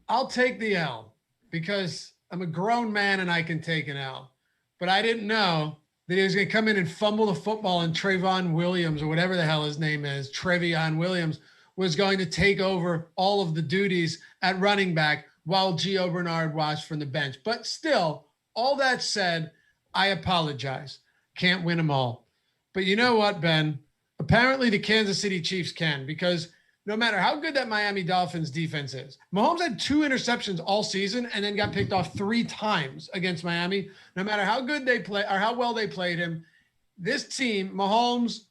I'll take the L because I'm a grown man and I can take an L. But I didn't know that he was going to come in and fumble the football and Trayvon Williams or whatever the hell his name is, Trevion Williams, was going to take over all of the duties at running back while Gio Bernard watched from the bench. But still, all that said, I apologize. Can't win them all. But you know what, Ben? Apparently the Kansas City Chiefs can, because no matter how good that Miami Dolphins defense is, Mahomes had 2 interceptions all season and then got picked off 3 times against Miami. No matter how good they play or how well they played him, this team, Mahomes,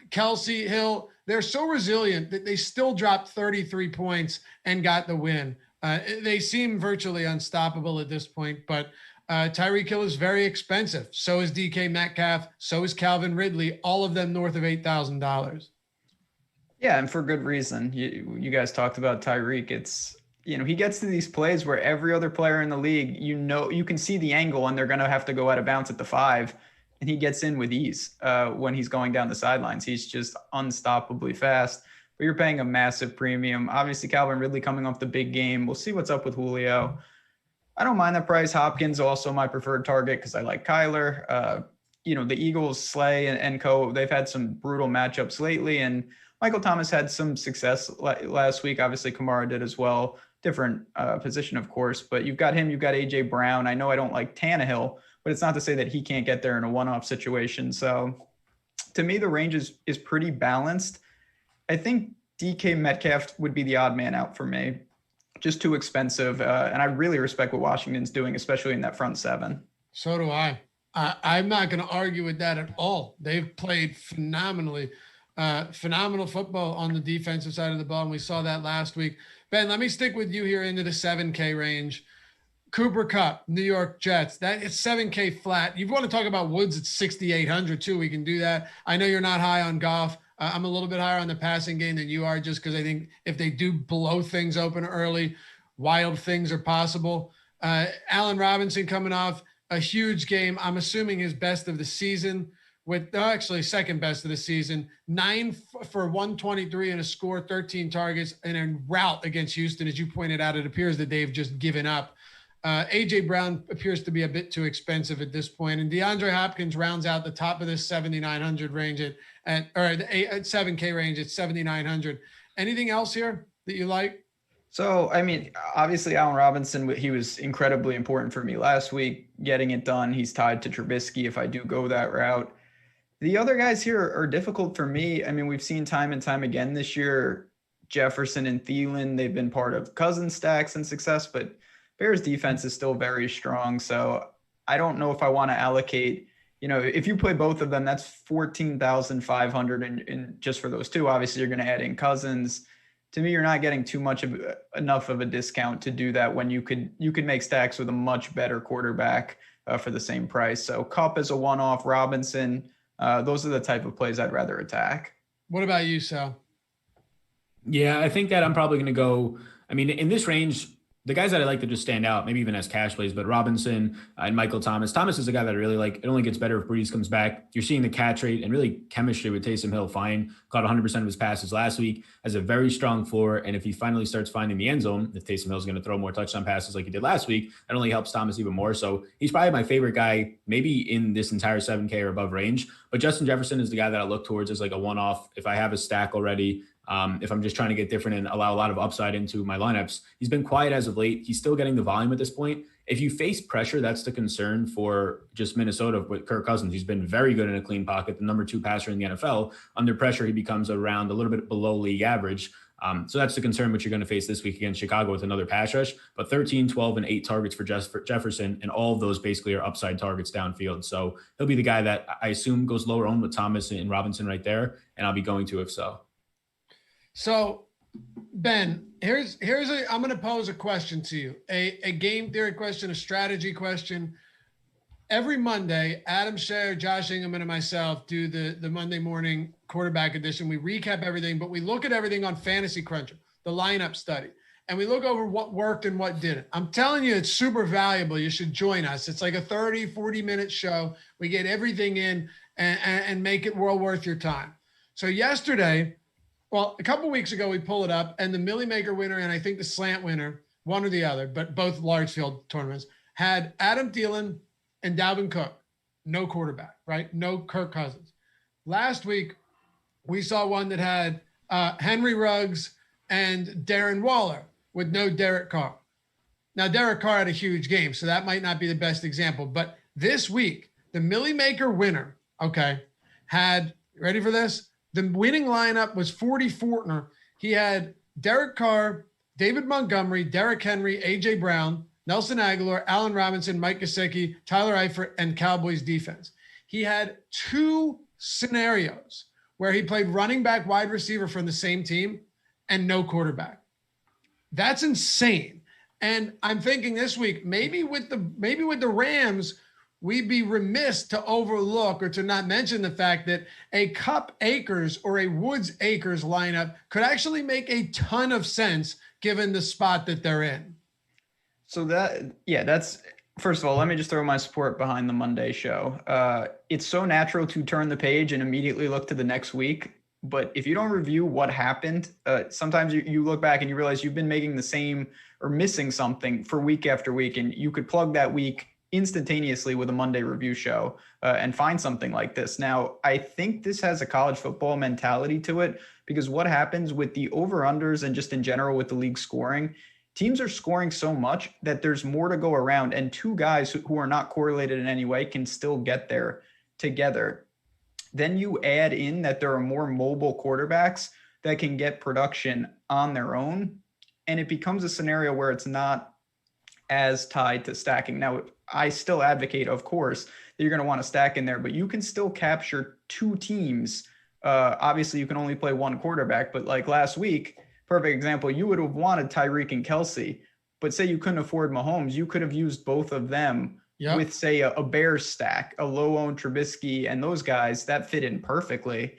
Kelsey, Hill, they're so resilient that they still dropped 33 points and got the win. They seem virtually unstoppable at this point, but Tyreek Hill is very expensive. So is DK Metcalf. So is Calvin Ridley, all of them north of $8,000. Yeah, and for good reason. You guys talked about Tyreek. It's, he gets to these plays where every other player in the league, you can see the angle and they're going to have to go out of bounds at the 5. And he gets in with ease when he's going down the sidelines. He's just unstoppably fast. But you're paying a massive premium. Obviously, Calvin Ridley coming off the big game. We'll see what's up with Julio. I don't mind that price. Hopkins also my preferred target because I like Kyler. The Eagles, Slay and co, they've had some brutal matchups lately. And Michael Thomas had some success last week. Obviously, Kamara did as well. Different position, of course. But you've got him. You've got A.J. Brown. I know I don't like Tannehill, but it's not to say that he can't get there in a one-off situation. So to me, the range is pretty balanced. I think DK Metcalf would be the odd man out for me. Just too expensive. And I really respect what Washington's doing, especially in that front 7. So do I. I'm not going to argue with that at all. They've played phenomenally. Phenomenal football on the defensive side of the ball, and we saw that last week. Ben, let me stick with you here into the 7K range. Cooper Kupp, New York Jets. That it's 7K flat. You want to talk about Woods at 6,800 too. We can do that. I know you're not high on Goff. I'm a little bit higher on the passing game than you are, just because I think if they do blow things open early, wild things are possible. Allen Robinson coming off a huge game. I'm assuming his best of the season. With actually second best of the season, 9 for 123 and a score, 13 targets, and a rout against Houston. As you pointed out, it appears that they've just given up. A.J. Brown appears to be a bit too expensive at this point, and DeAndre Hopkins rounds out the top of this 7,900 range at 7K range at 7,900. Anything else here that you like? So, I mean, obviously Allen Robinson, he was incredibly important for me last week, getting it done. He's tied to Trubisky if I do go that route. The other guys here are difficult for me. I mean, we've seen time and time again this year, Jefferson and Thielen, they've been part of Cousins stacks and success, but Bears defense is still very strong. So I don't know if I want to allocate, if you play both of them, that's 14,500 and just for those two. Obviously, you're going to add in Cousins. To me, you're not getting too much of enough of a discount to do that when you could make stacks with a much better quarterback for the same price. So Kupp is a one-off, Robinson. Those are the type of plays I'd rather attack. What about you, Sal? Yeah, I think that I'm probably going to go. I mean, in this range, the guys that I like to just stand out, maybe even as cash plays, but Robinson and Michael Thomas. Thomas is a guy that I really like. It only gets better if Breeze comes back. You're seeing the catch rate and really chemistry with Taysom Hill fine. Caught 100% of his passes last week. Has a very strong floor. And if he finally starts finding the end zone, if Taysom Hill is going to throw more touchdown passes like he did last week, that only helps Thomas even more. So he's probably my favorite guy, maybe in this entire 7K or above range. But Justin Jefferson is the guy that I look towards as like a one-off. If I have a stack already, if I'm just trying to get different and allow a lot of upside into my lineups, he's been quiet as of late. He's still getting the volume at this point. If you face pressure, that's the concern for just Minnesota with Kirk Cousins. He's been very good in a clean pocket, the number 2 passer in the NFL. Under pressure, he becomes around a little bit below league average. So that's the concern which you're going to face this week against Chicago with another pass rush. But 13, 12, and 8 targets for Jefferson, and all of those basically are upside targets downfield. So he'll be the guy that I assume goes lower owned with Thomas and Robinson right there, and I'll be going to if so. So, Ben, I'm going to pose a question to you, a game theory question, a strategy question. Every Monday, Adam Scher, Josh Ingham, and myself do the Monday morning quarterback edition. We recap everything, but we look at everything on Fantasy Cruncher, the lineup study, and we look over what worked and what didn't. I'm telling you, it's super valuable. You should join us. It's like a 30, 40-minute show. We get everything in and make it well worth your time. So yesterday, well, a couple weeks ago, we pull it up, and the Millie Maker winner and I think the slant winner, one or the other, but both large field tournaments, had Adam Thielen and Dalvin Cook, no quarterback, right? No Kirk Cousins. Last week, we saw one that had Henry Ruggs and Darren Waller with no Derek Carr. Now, Derek Carr had a huge game, so that might not be the best example. But this week, the Millie Maker winner, had, ready for this? The winning lineup was 40 Fortner. He had Derek Carr, David Montgomery, Derrick Henry, A.J. Brown, Nelson Aguilar, Allen Robinson, Mike Gesicki, Tyler Eifert, and Cowboys defense. He had 2 scenarios where he played running back, wide receiver from the same team and no quarterback. That's insane. And I'm thinking this week, maybe with the Rams, we'd be remiss to overlook or to not mention the fact that a Kupp Akers or a Woods Akers lineup could actually make a ton of sense given the spot that they're in. So that's first of all, let me just throw my support behind the Monday show. It's so natural to turn the page and immediately look to the next week. But if you don't review what happened, sometimes you look back and you realize you've been making the same or missing something for week after week. And you could plug that week instantaneously with a Monday review show and find something like this. Now, I think this has a college football mentality to it, because what happens with the over-unders and just in general with the league scoring, teams are scoring so much that there's more to go around, and 2 guys who are not correlated in any way can still get there together. Then you add in that there are more mobile quarterbacks that can get production on their own, and it becomes a scenario where it's not as tied to stacking. Now, I still advocate, of course, that you're going to want to stack in there, but you can still capture 2 teams. Obviously, you can only play 1 quarterback, but like last week, perfect example, you would have wanted Tyreek and Kelsey, but say you couldn't afford Mahomes, you could have used both of them with, say, a Bears stack, a low-owned Trubisky, and those guys that fit in perfectly.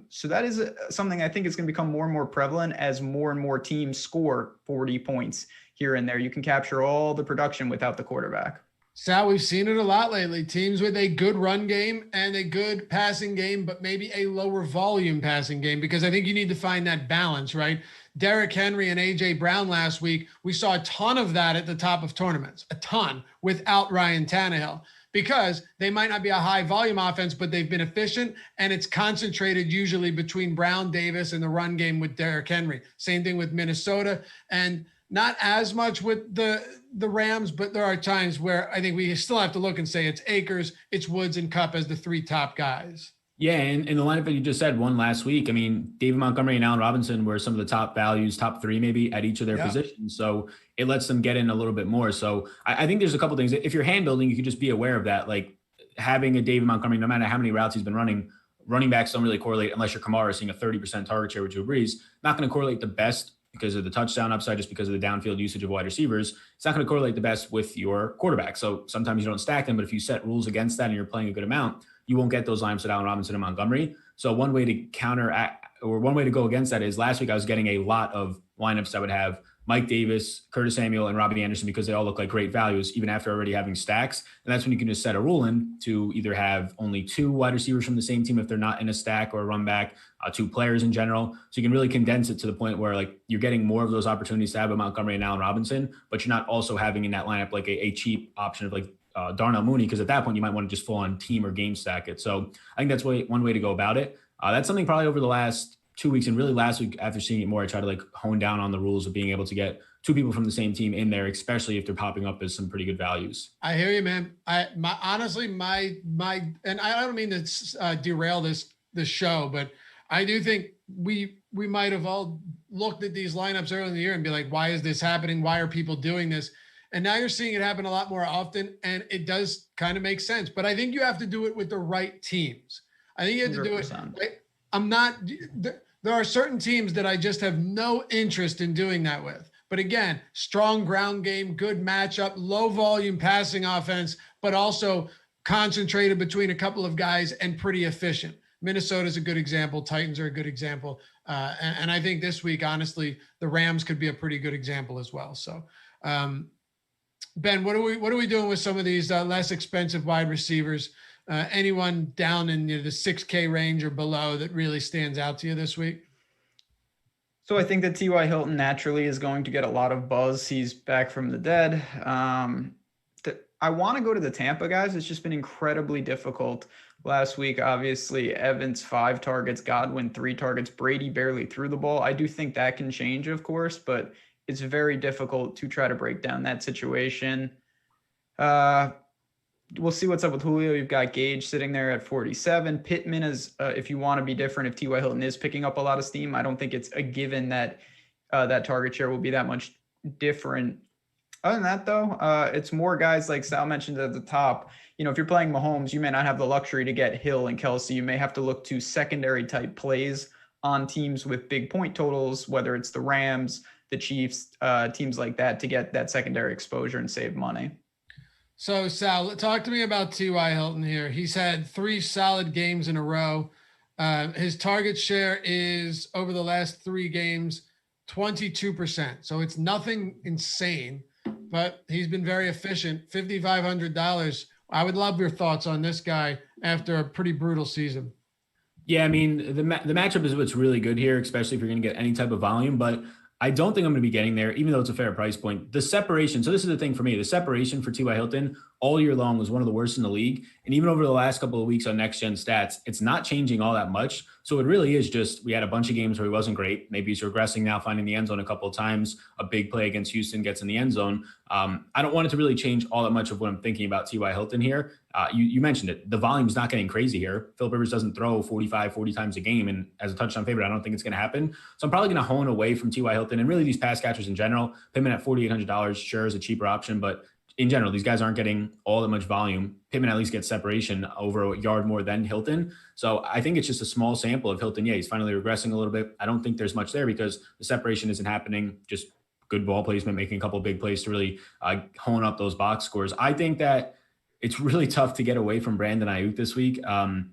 So that is something I think is going to become more and more prevalent as more and more teams score 40 points here and there. You can capture all the production without the quarterback. Sal, we've seen it a lot lately. Teams with a good run game and a good passing game, but maybe a lower volume passing game, because I think you need to find that balance, right? Derrick Henry and A.J. Brown last week, we saw a ton of that at the top of tournaments, a ton, without Ryan Tannehill, because they might not be a high volume offense, but they've been efficient, and it's concentrated usually between Brown, Davis, and the run game with Derrick Henry. Same thing with Minnesota, and not as much with the Rams, but there are times where I think we still have to look and say it's Akers, it's Woods, and Kupp as the 3 top guys. Yeah, and in the lineup that you just said, one last week, I mean, David Montgomery and Allen Robinson were some of the top values, top 3 maybe at each of their positions. So it lets them get in a little bit more. So I think there's a couple things. If you're hand building, you could just be aware of that. Like having a David Montgomery, no matter how many routes he's been running, running backs don't really correlate unless you're Kamara seeing a 30% target share with Drew Brees. Not going to correlate the best because of the touchdown upside, just because of the downfield usage of wide receivers. It's not going to correlate the best with your quarterback. So sometimes you don't stack them, but if you set rules against that and you're playing a good amount, you won't get those lineups with Allen Robinson and Montgomery. So one way to counteract, or one way to go against that is last week I was getting a lot of lineups that would have Mike Davis, Curtis Samuel, and Robbie Anderson, because they all look like great values, even after already having stacks. And that's when you can just set a rule in to either have only 2 wide receivers from the same team if they're not in a stack or a run back, 2 players in general. So you can really condense it to the point where like you're getting more of those opportunities to have a Montgomery and Allen Robinson, but you're not also having in that lineup like a cheap option of like Darnell Mooney, because at that point you might want to just full on team or game stack it. So I think that's one way to go about it. That's something probably over the last 2 weeks, and really last week after seeing it more, I try to like hone down on the rules of being able to get 2 people from the same team in there, especially if they're popping up as some pretty good values. I hear you, man. Honestly, and I don't mean to derail this show, but I do think we might have all looked at these lineups early in the year and be like, why is this happening? Why are people doing this? And now you're seeing it happen a lot more often, and it does kind of make sense. But I think you have to do it with the right teams. I think you have to 100%. Do it. Like, I'm not. There are certain teams that I just have no interest in doing that with. But again, strong ground game, good matchup, low volume passing offense, but also concentrated between a couple of guys and pretty efficient. Minnesota's a good example. Titans are a good example. And I think this week, honestly, the Rams could be a pretty good example as well. So, Ben, what are we doing with some of these less expensive wide receivers? Anyone down in the 6K range or below that really stands out to you this week? So I think that T.Y. Hilton naturally is going to get a lot of buzz. He's back from the dead. I want to go to the Tampa guys. It's just been incredibly difficult last week. Obviously, Evans 5 targets, Godwin 3 targets, Brady barely threw the ball. I do think that can change, of course, but it's very difficult to try to break down that situation. We'll see what's up with Julio. You've got Gage sitting there at 47. Pittman is, if you want to be different, if T.Y. Hilton is picking up a lot of steam, I don't think it's a given that that target share will be that much different. Other than that, though, it's more guys like Sal mentioned at the top. You know, if you're playing Mahomes, you may not have the luxury to get Hill and Kelsey. You may have to look to secondary type plays on teams with big point totals, whether it's the Rams, the Chiefs, teams like that, to get that secondary exposure and save money. So, Sal, talk to me about T.Y. Hilton here. He's had 3 solid games in a row. His target share is, over the last 3 games, 22%. So it's nothing insane, but he's been very efficient. $5,500. I would love your thoughts on this guy after a pretty brutal season. Yeah, I mean, the matchup is what's really good here, especially if you're going to get any type of volume, but I don't think I'm going to be getting there, even though it's a fair price point. The separation, so this is the thing for me, the separation for T.Y. Hilton all year long was one of the worst in the league. And even over the last couple of weeks on Next Gen Stats, it's not changing all that much. So it really is just, we had a bunch of games where he wasn't great. Maybe he's regressing now, finding the end zone a couple of times. A big play against Houston gets in the end zone. I don't want it to really change all that much of what I'm thinking about T.Y. Hilton here. You mentioned it. The volume's not getting crazy here. Philip Rivers doesn't throw 40 times a game. And as a touchdown favorite, I don't think it's going to happen. So I'm probably going to hone away from T.Y. Hilton and really these pass catchers in general. Pittman at $4,800 sure is a cheaper option, but in general, these guys aren't getting all that much volume. Pittman at least gets separation over a yard more than Hilton. So I think it's just a small sample of Hilton. Yeah, he's finally regressing a little bit. I don't think there's much there because the separation isn't happening. Just good ball placement, making a couple of big plays to really hone up those box scores. I think that it's really tough to get away from Brandon Ayuk this week. I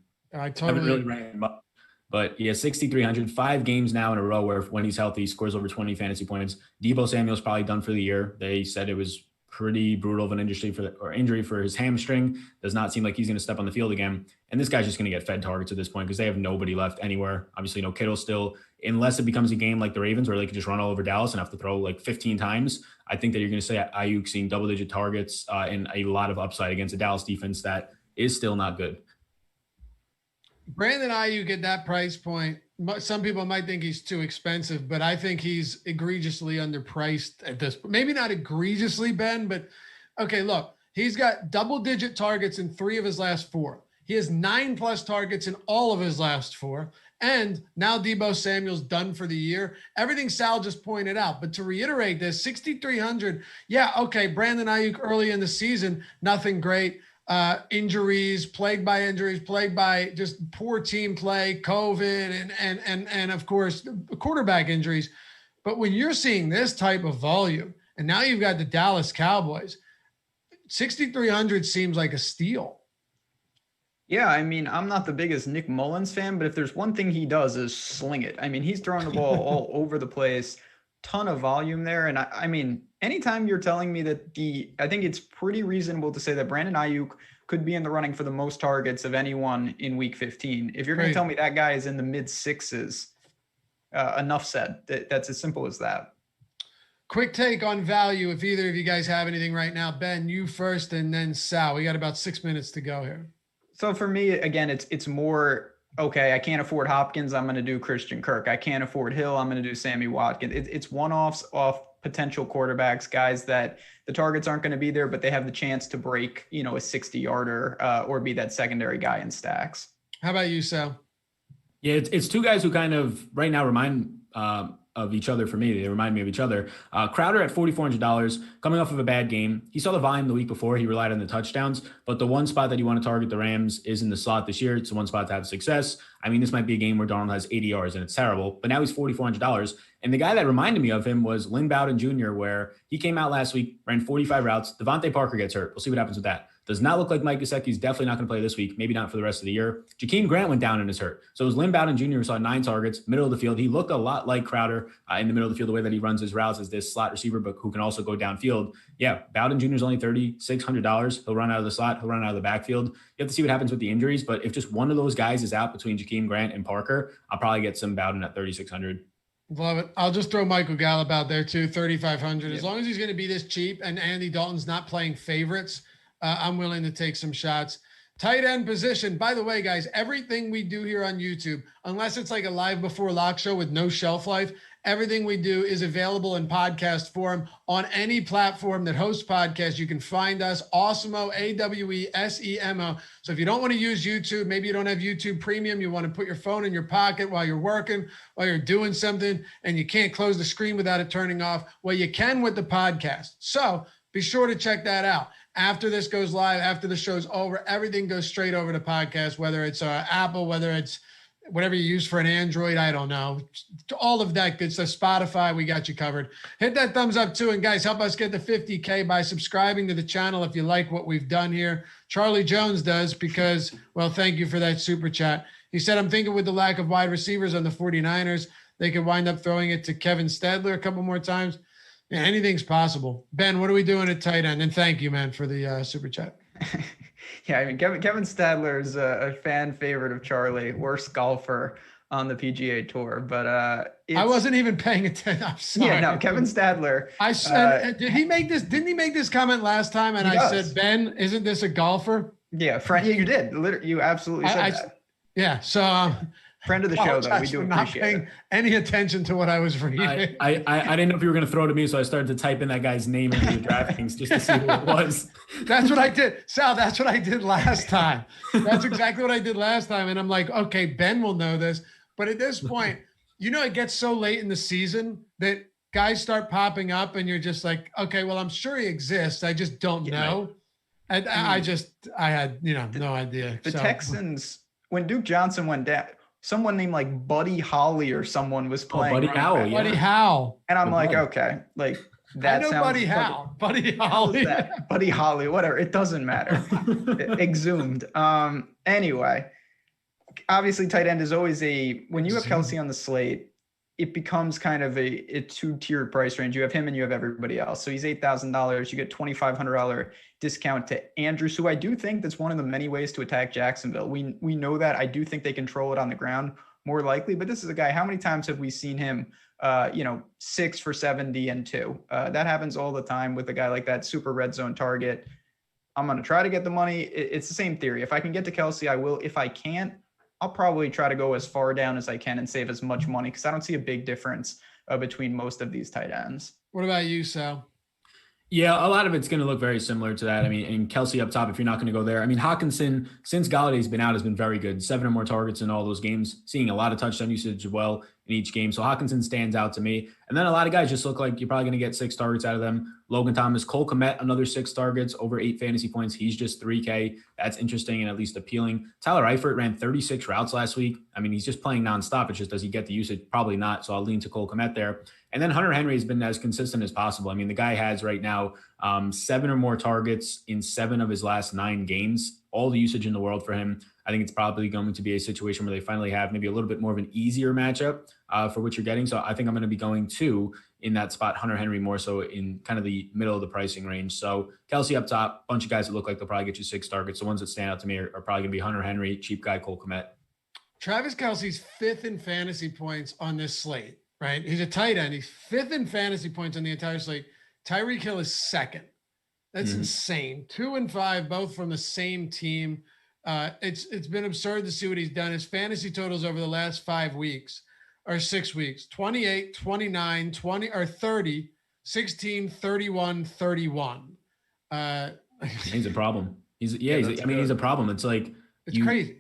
totally really ran him up. But yeah, 6,300, 5 games now in a row where when he's healthy, he scores over 20 fantasy points. Deebo Samuel's probably done for the year. They said it was pretty brutal of an injury for his hamstring. Does not seem like he's going to step on the field again. And this guy's just going to get fed targets at this point because they have nobody left anywhere. Obviously, no Kittle still, unless it becomes a game like the Ravens where they could just run all over Dallas and have to throw like 15 times. I think that you're going to say Ayuk seeing double-digit targets and a lot of upside against a Dallas defense that is still not good. Brandon Ayuk at that price point, some people might think he's too expensive, but I think he's egregiously underpriced at this point. Maybe not egregiously, Ben, but okay, look, he's got double-digit targets in 3 of his last 4. He has 9+ targets in all of his last 4. And now Deebo Samuel's done for the year. Everything Sal just pointed out. But to reiterate this, 6,300, yeah, okay, Brandon Ayuk early in the season, nothing great. Injuries, plagued by just poor team play, COVID, and of course, quarterback injuries. But when you're seeing this type of volume, and now you've got the Dallas Cowboys, 6,300 seems like a steal. Yeah, I mean, I'm not the biggest Nick Mullins fan, but if there's one thing he does is sling it. I mean, he's throwing the ball all over the place, ton of volume there. And I mean, anytime you're telling me that I think it's pretty reasonable to say that Brandon Ayuk could be in the running for the most targets of anyone in week 15. If you're going to tell me that guy is in the mid 6s, enough said. That's as simple as that. Quick take on value. If either of you guys have anything right now, Ben, you first, and then Sal. We got about 6 minutes to go here. So for me, again, it's more, okay, I can't afford Hopkins, I'm going to do Christian Kirk. I can't afford Hill, I'm going to do Sammy Watkins. It's one-offs off potential quarterbacks, guys that the targets aren't going to be there, but they have the chance to break, a 60-yarder or be that secondary guy in stacks. How about you, Sal? Yeah, it's two guys who kind of right now remind of each other for me. They remind me of each other. Crowder at $4,400, coming off of a bad game. He saw the volume the week before. He relied on the touchdowns, but the one spot that you want to target the Rams is in the slot this year. It's the one spot to have success. I mean, this might be a game where Darnold has 80 yards and it's terrible, but now he's $4,400. And the guy that reminded me of him was Lynn Bowden Jr., where he came out last week, ran 45 routes. Devontae Parker gets hurt. We'll see what happens with that. Does not look like Mike Gesicki's definitely not going to play this week, maybe not for the rest of the year. Jakeem Grant went down and is hurt. So it was Lynn Bowden Jr. who saw 9 targets, middle of the field. He looked a lot like Crowder in the middle of the field, the way that he runs his routes as this slot receiver, but who can also go downfield. Yeah, Bowden Jr. is only $3,600. He'll run out of the slot. He'll run out of the backfield. You have to see what happens with the injuries, but if just one of those guys is out between Jakeem Grant and Parker, I'll probably get some Bowden at $3,600. Love it. I'll just throw Michael Gallup out there too, 3,500. Yeah. As long as he's going to be this cheap and Andy Dalton's not playing favorites, I'm willing to take some shots. Tight end position. By the way, guys, everything we do here on YouTube, unless it's like a live before lock show with no shelf life, everything we do is available in podcast form on any platform that hosts podcasts. You can find us, Awesemo, AWESEMO. So if you don't want to use YouTube, maybe you don't have YouTube Premium, you want to put your phone in your pocket while you're working, while you're doing something, and you can't close the screen without it turning off. Well, you can with the podcast. So be sure to check that out. After this goes live, after the show's over, everything goes straight over to podcast, whether it's Apple, whether it's whatever you use for an Android, I don't know. All of that good stuff. Spotify, we got you covered. Hit that thumbs up too. And guys, help us get to 50K by subscribing to the channel if you like what we've done here. Charlie Jones does because, well, thank you for that super chat. He said, I'm thinking with the lack of wide receivers on the 49ers, they could wind up throwing it to Kevin Stadler a couple more times. Yeah, anything's possible. Ben, what are we doing at tight end? And thank you, man, for the super chat. Yeah, I mean, Kevin Stadler is a fan favorite of Charlie, worst golfer on the PGA Tour. But I wasn't even paying attention. I'm sorry. Yeah, no, Kevin Stadler. I said, did he make this? Didn't he make this comment last time? And I said, Ben, isn't this a golfer? Yeah, yeah, you did. Literally, you absolutely said that. Yeah, so. Friend of the show, though. We do not appreciate paying it. Any attention to what I was reading. I didn't know if you were going to throw to me, so I started to type in that guy's name into the DraftKings just to see who it was. That's what I did. Sal, that's what I did last time. That's exactly what I did last time. And I'm like, okay, Ben will know this. But at this point, it gets so late in the season that guys start popping up and you're just like, okay, well, I'm sure he exists. I just don't know. And I had, no idea. The Texans, when Duke Johnson went down, someone named like Buddy Holly or someone was playing. Buddy Howell. Yeah. Buddy Howell. And I'm like, okay, like that sounds. Buddy Howell. Buddy Holly. Buddy Holly, whatever. It doesn't matter. Exhumed. Anyway, obviously tight end is always when you have Kelsey on the slate, it becomes kind of a two-tiered price range. You have him and you have everybody else. So he's $8,000. You get $2,500 discount to Andrews, who I do think that's one of the many ways to attack Jacksonville. We know that. I do think they control it on the ground more likely, but this is a guy, how many times have we seen him, 6 for 70 and 2? That happens all the time with a guy like that, super red zone target. I'm going to try to get the money. It's the same theory. If I can get to Kelsey, I will. If I can't, I'll probably try to go as far down as I can and save as much money because I don't see a big difference between most of these tight ends. What about you, Sal? Yeah, a lot of it's going to look very similar to that. I mean, and Kelsey up top, if you're not going to go there. I mean, Hawkinson, since Galladay's been out, has been very good. 7 or more targets in all those games, seeing a lot of touchdown usage as well in each game. So Hawkinson stands out to me. And then a lot of guys just look like you're probably going to get 6 targets out of them. Logan Thomas, Cole Kmet, another 6 targets, over 8 fantasy points. He's just $3K. That's interesting and at least appealing. Tyler Eifert ran 36 routes last week. I mean, he's just playing nonstop. It's just, does he get the usage? Probably not. So I'll lean to Cole Kmet there. And then Hunter Henry has been as consistent as possible. I mean, the guy has right now 7 or more targets in 7 of his last 9 games. All the usage in the world for him. I think it's probably going to be a situation where they finally have maybe a little bit more of an easier matchup for what you're getting. So I think I'm going to be going to, in that spot, Hunter Henry more so in kind of the middle of the pricing range. So Kelsey up top, bunch of guys that look like they'll probably get you 6 targets. The ones that stand out to me are probably going to be Hunter Henry, cheap guy, Cole Kmet. Travis Kelsey's 5th in fantasy points on this slate, right? He's a tight end. He's 5th in fantasy points on the entire slate. Tyreek Hill is 2nd. That's insane. 2 and 5, both from the same team. It's been absurd to see what he's done. His fantasy totals over the last 5 weeks or 6 weeks, 28, 29, 20 or 30, 16, 31, 31. He's a problem. He's a problem. It's like, it's crazy.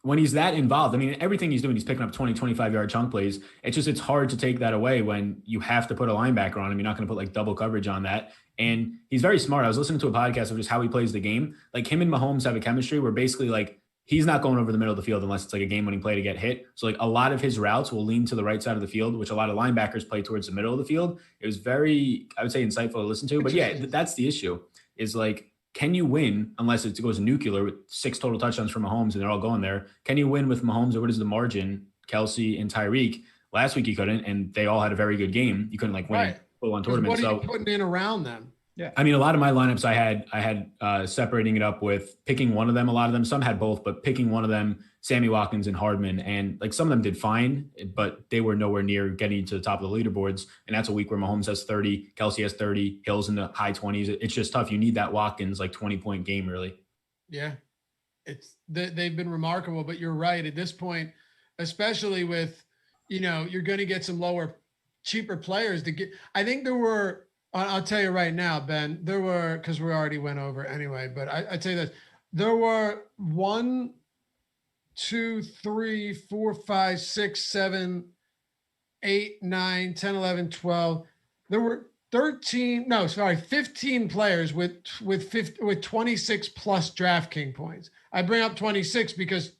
when he's that involved, I mean, everything he's doing, he's picking up 20, 25-yard chunk plays. It's hard to take that away when you have to put a linebacker on him. You're not going to put like double coverage on that. And he's very smart. I was listening to a podcast of just how he plays the game. Like him and Mahomes have a chemistry where basically like he's not going over the middle of the field unless it's like a game-winning play to get hit. So like a lot of his routes will lean to the right side of the field, which a lot of linebackers play towards the middle of the field. It was very, I would say, insightful to listen to. But yeah, that's the issue is like, can you win unless it goes nuclear with 6 total touchdowns from Mahomes and they're all going there? Can you win with Mahomes or what is the margin? Kelsey and Tyreek. Last week you couldn't, and they all had a very good game. You couldn't like win full-on tournament. What are you putting in around them? Yeah. I mean, a lot of my lineups I had separating it up with picking one of them. A lot of them, some had both, but picking one of them, Sammy Watkins and Hardman. And like some of them did fine, but they were nowhere near getting to the top of the leaderboards. And that's a week where Mahomes has 30, Kelsey has 30, Hill's in the high 20s. It's just tough. You need that Watkins like 20-point game, really. Yeah. They've been remarkable, but you're right. At this point, especially with, you're going to get some cheaper players to get. I think there were, I'll tell you right now, Ben, there were, because we already went over anyway, but I tell you this, there were 1, 2, 3, 4, 5, 6, 7, 8, 9, 10, 11, 12. There were 15 players with 26 plus DraftKings points. I bring up 26 because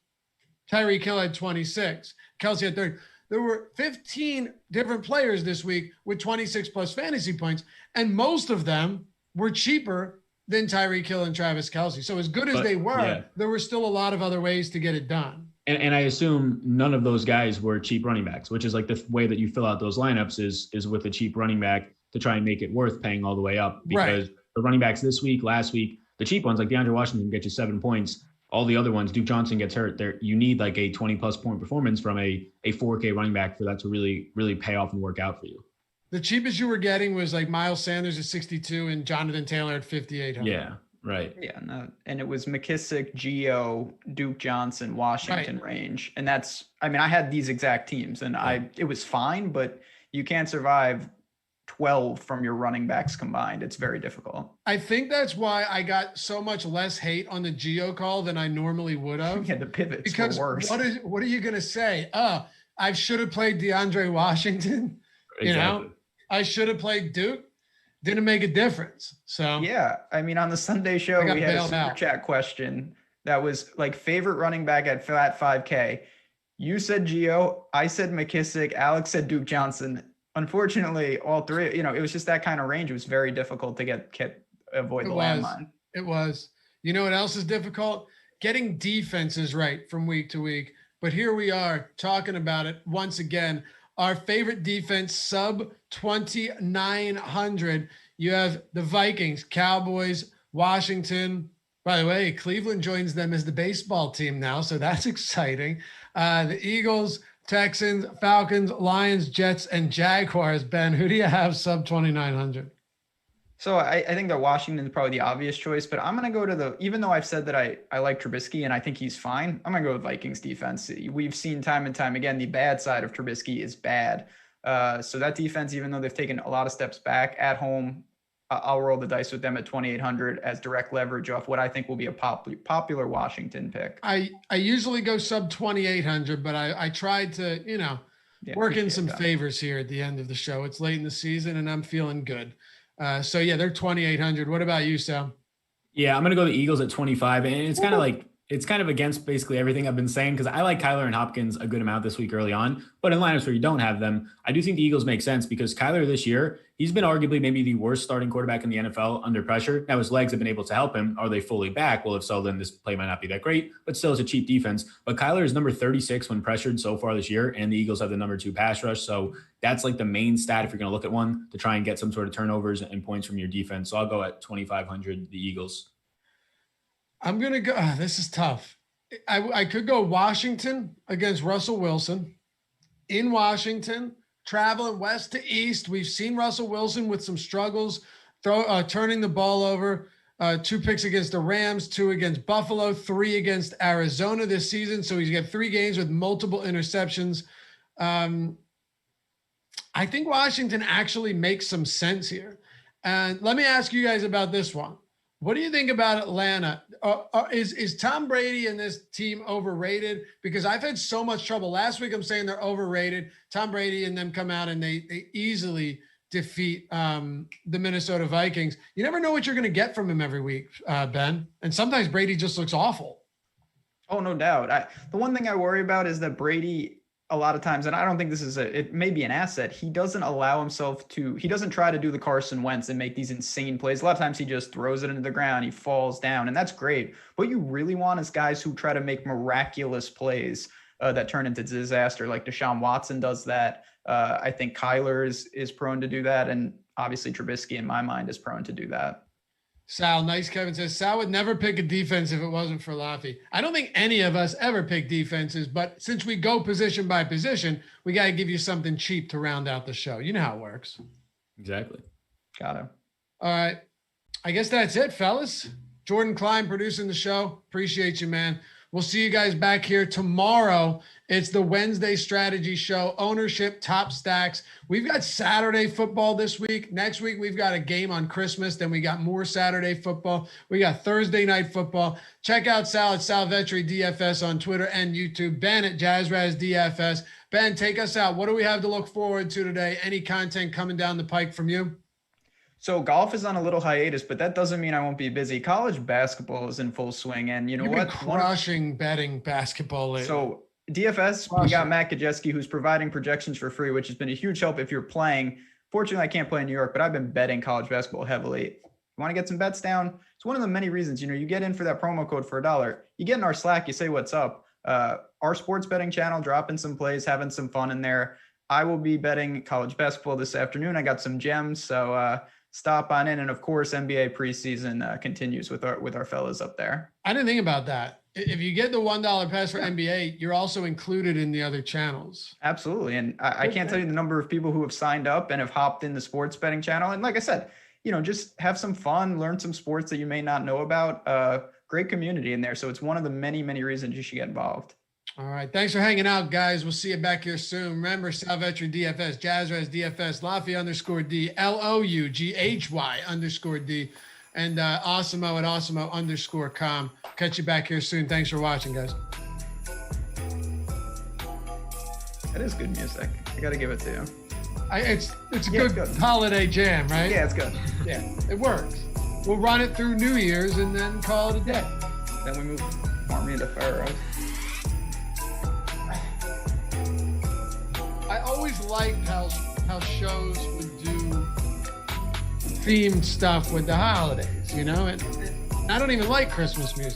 Tyreek Hill had 26, Kelsey had 30. There were 15 different players this week with 26 plus fantasy points, and most of them were cheaper than Tyreek Hill and Travis Kelsey. So as good as they were, there were still a lot of other ways to get it done. And I assume none of those guys were cheap running backs, which is like the way that you fill out those lineups is with a cheap running back to try and make it worth paying all the way up. Because the running backs this week, last week, the cheap ones like DeAndre Washington can get you 7 points. All the other ones, Duke Johnson gets hurt. There, you need like a 20-plus point performance from a 4K running back for that to really, really pay off and work out for you. The cheapest you were getting was like Miles Sanders at 62 and Jonathan Taylor at 5,800. Yeah, right. Yeah, and it was McKissick, Gio, Duke Johnson, Washington range, and that's. I mean, I had these exact teams, and it was fine, but you can't survive 12 from your running backs combined. It's very difficult. I think that's why I got so much less hate on the Geo call than I normally would have. Yeah, the pivots because were worse. What are you going to say? I should have played DeAndre Washington. Exactly. I should have played Duke. Didn't make a difference. So yeah, I mean, on the Sunday show, we had a super chat question that was like favorite running back at flat 5K. You said Gio. I said McKissick. Alex said Duke Johnson. Unfortunately, all three, it was just that kind of range. It was very difficult to avoid the landmine. It was. You know what else is difficult? Getting defenses right from week to week. But here we are talking about it once again. Our favorite defense, sub 2,900. You have the Vikings, Cowboys, Washington. By the way, Cleveland joins them as the baseball team now, so that's exciting. The Eagles, Texans, Falcons, Lions, Jets, and Jaguars. Ben, who do you have sub 2,900? So I think that Washington is probably the obvious choice, but I'm going to go to even though I've said that I like Trubisky and I think he's fine, I'm going to go with Vikings defense. We've seen time and time again, the bad side of Trubisky is bad. So that defense, even though they've taken a lot of steps back at home, I'll roll the dice with them at 2,800 as direct leverage off what I think will be a popular Washington pick. I usually go sub 2,800, but I tried to, work in some favors here at the end of the show. It's late in the season and I'm feeling good. So yeah, they're 2,800. What about you, Sal? Yeah, I'm going to go the Eagles at 25. And it's kind of like, it's kind of against basically everything I've been saying because I like Kyler and Hopkins a good amount this week early on. But in lineups where you don't have them, I do think the Eagles make sense because Kyler this year, he's been arguably maybe the worst starting quarterback in the NFL under pressure. Now his legs have been able to help him. Are they fully back? Well, if so, then this play might not be that great, but still it's a cheap defense. But Kyler is number 36 when pressured so far this year, and the Eagles have the number 2 pass rush. So that's like the main stat if you're going to look at one to try and get some sort of turnovers and points from your defense. So I'll go at 2,500, the Eagles. I'm going to go. This is tough. I could go Washington against Russell Wilson in Washington, traveling west to east. We've seen Russell Wilson with some struggles, turning the ball over. 2 picks against the Rams, 2 against Buffalo, 3 against Arizona this season. So he's got 3 games with multiple interceptions. I think Washington actually makes some sense here. And let me ask you guys about this one. What do you think about Atlanta? Is Tom Brady and this team overrated? Because I've had so much trouble. Last week I'm saying they're overrated. Tom Brady and them come out and they easily defeat the Minnesota Vikings. You never know what you're going to get from him every week, Ben. And sometimes Brady just looks awful. Oh, no doubt. The one thing I worry about is that Brady, a lot of times, and I don't think this is it may be an asset. He doesn't allow himself he doesn't try to do the Carson Wentz and make these insane plays. A lot of times he just throws it into the ground. He falls down, and that's great. What you really want is guys who try to make miraculous plays that turn into disaster. Like Deshaun Watson does that. I think Kyler is prone to do that. And obviously Trubisky, in my mind, is prone to do that. Sal, nice. Kevin says Sal would never pick a defense if it wasn't for Laffy. I don't think any of us ever pick defenses, but since we go position by position, we got to give you something cheap to round out the show. You know how it works. Exactly. Got it. All right. I guess that's it, fellas. Jordan Klein producing the show. Appreciate you, man. We'll see you guys back here tomorrow. It's the Wednesday strategy show, ownership, top stacks. We've got Saturday football this week. Next week, we've got a game on Christmas. Then we got more Saturday football. We got Thursday night football. Check out Sal at Sal Vetri DFS on Twitter and YouTube. Ben at JazzRaz DFS. Ben, take us out. What do we have to look forward to today? Any content coming down the pike from you? So golf is on a little hiatus, but that doesn't mean I won't be busy. College basketball is in full swing. And you know what? Crushing betting basketball lately. So DFS, we got Matt Kajeski, who's providing projections for free, which has been a huge help if you're playing. Fortunately, I can't play in New York, but I've been betting college basketball heavily. You want to get some bets down? It's one of the many reasons, you get in for that promo code for $1. You get in our Slack, you say what's up. Our sports betting channel, dropping some plays, having some fun in there. I will be betting college basketball this afternoon. I got some gems, so stop on in. And of course, NBA preseason continues with our fellas up there. I didn't think about that. If you get the $1 pass for NBA, you're also included in the other channels. Absolutely. And I can't tell you the number of people who have signed up and have hopped in the sports betting channel. And like I said, just have some fun, learn some sports that you may not know about. Great community in there. So it's one of the many, many reasons you should get involved. All right. Thanks for hanging out, guys. We'll see you back here soon. Remember, Sal Vetri DFS, JazzRaz DFS, Laffy_D, LOUGHY_D, and Awesemo at Awesemo_com. Catch you back here soon. Thanks for watching, guys. That is good music. I got to give it to you. It's a good holiday jam, right? Yeah, it's good. Yeah, it works. We'll run it through New Year's and then call it a day. Then we move Army into Pharaoh. I always liked how shows would do themed stuff with the holidays, and I don't even like Christmas music.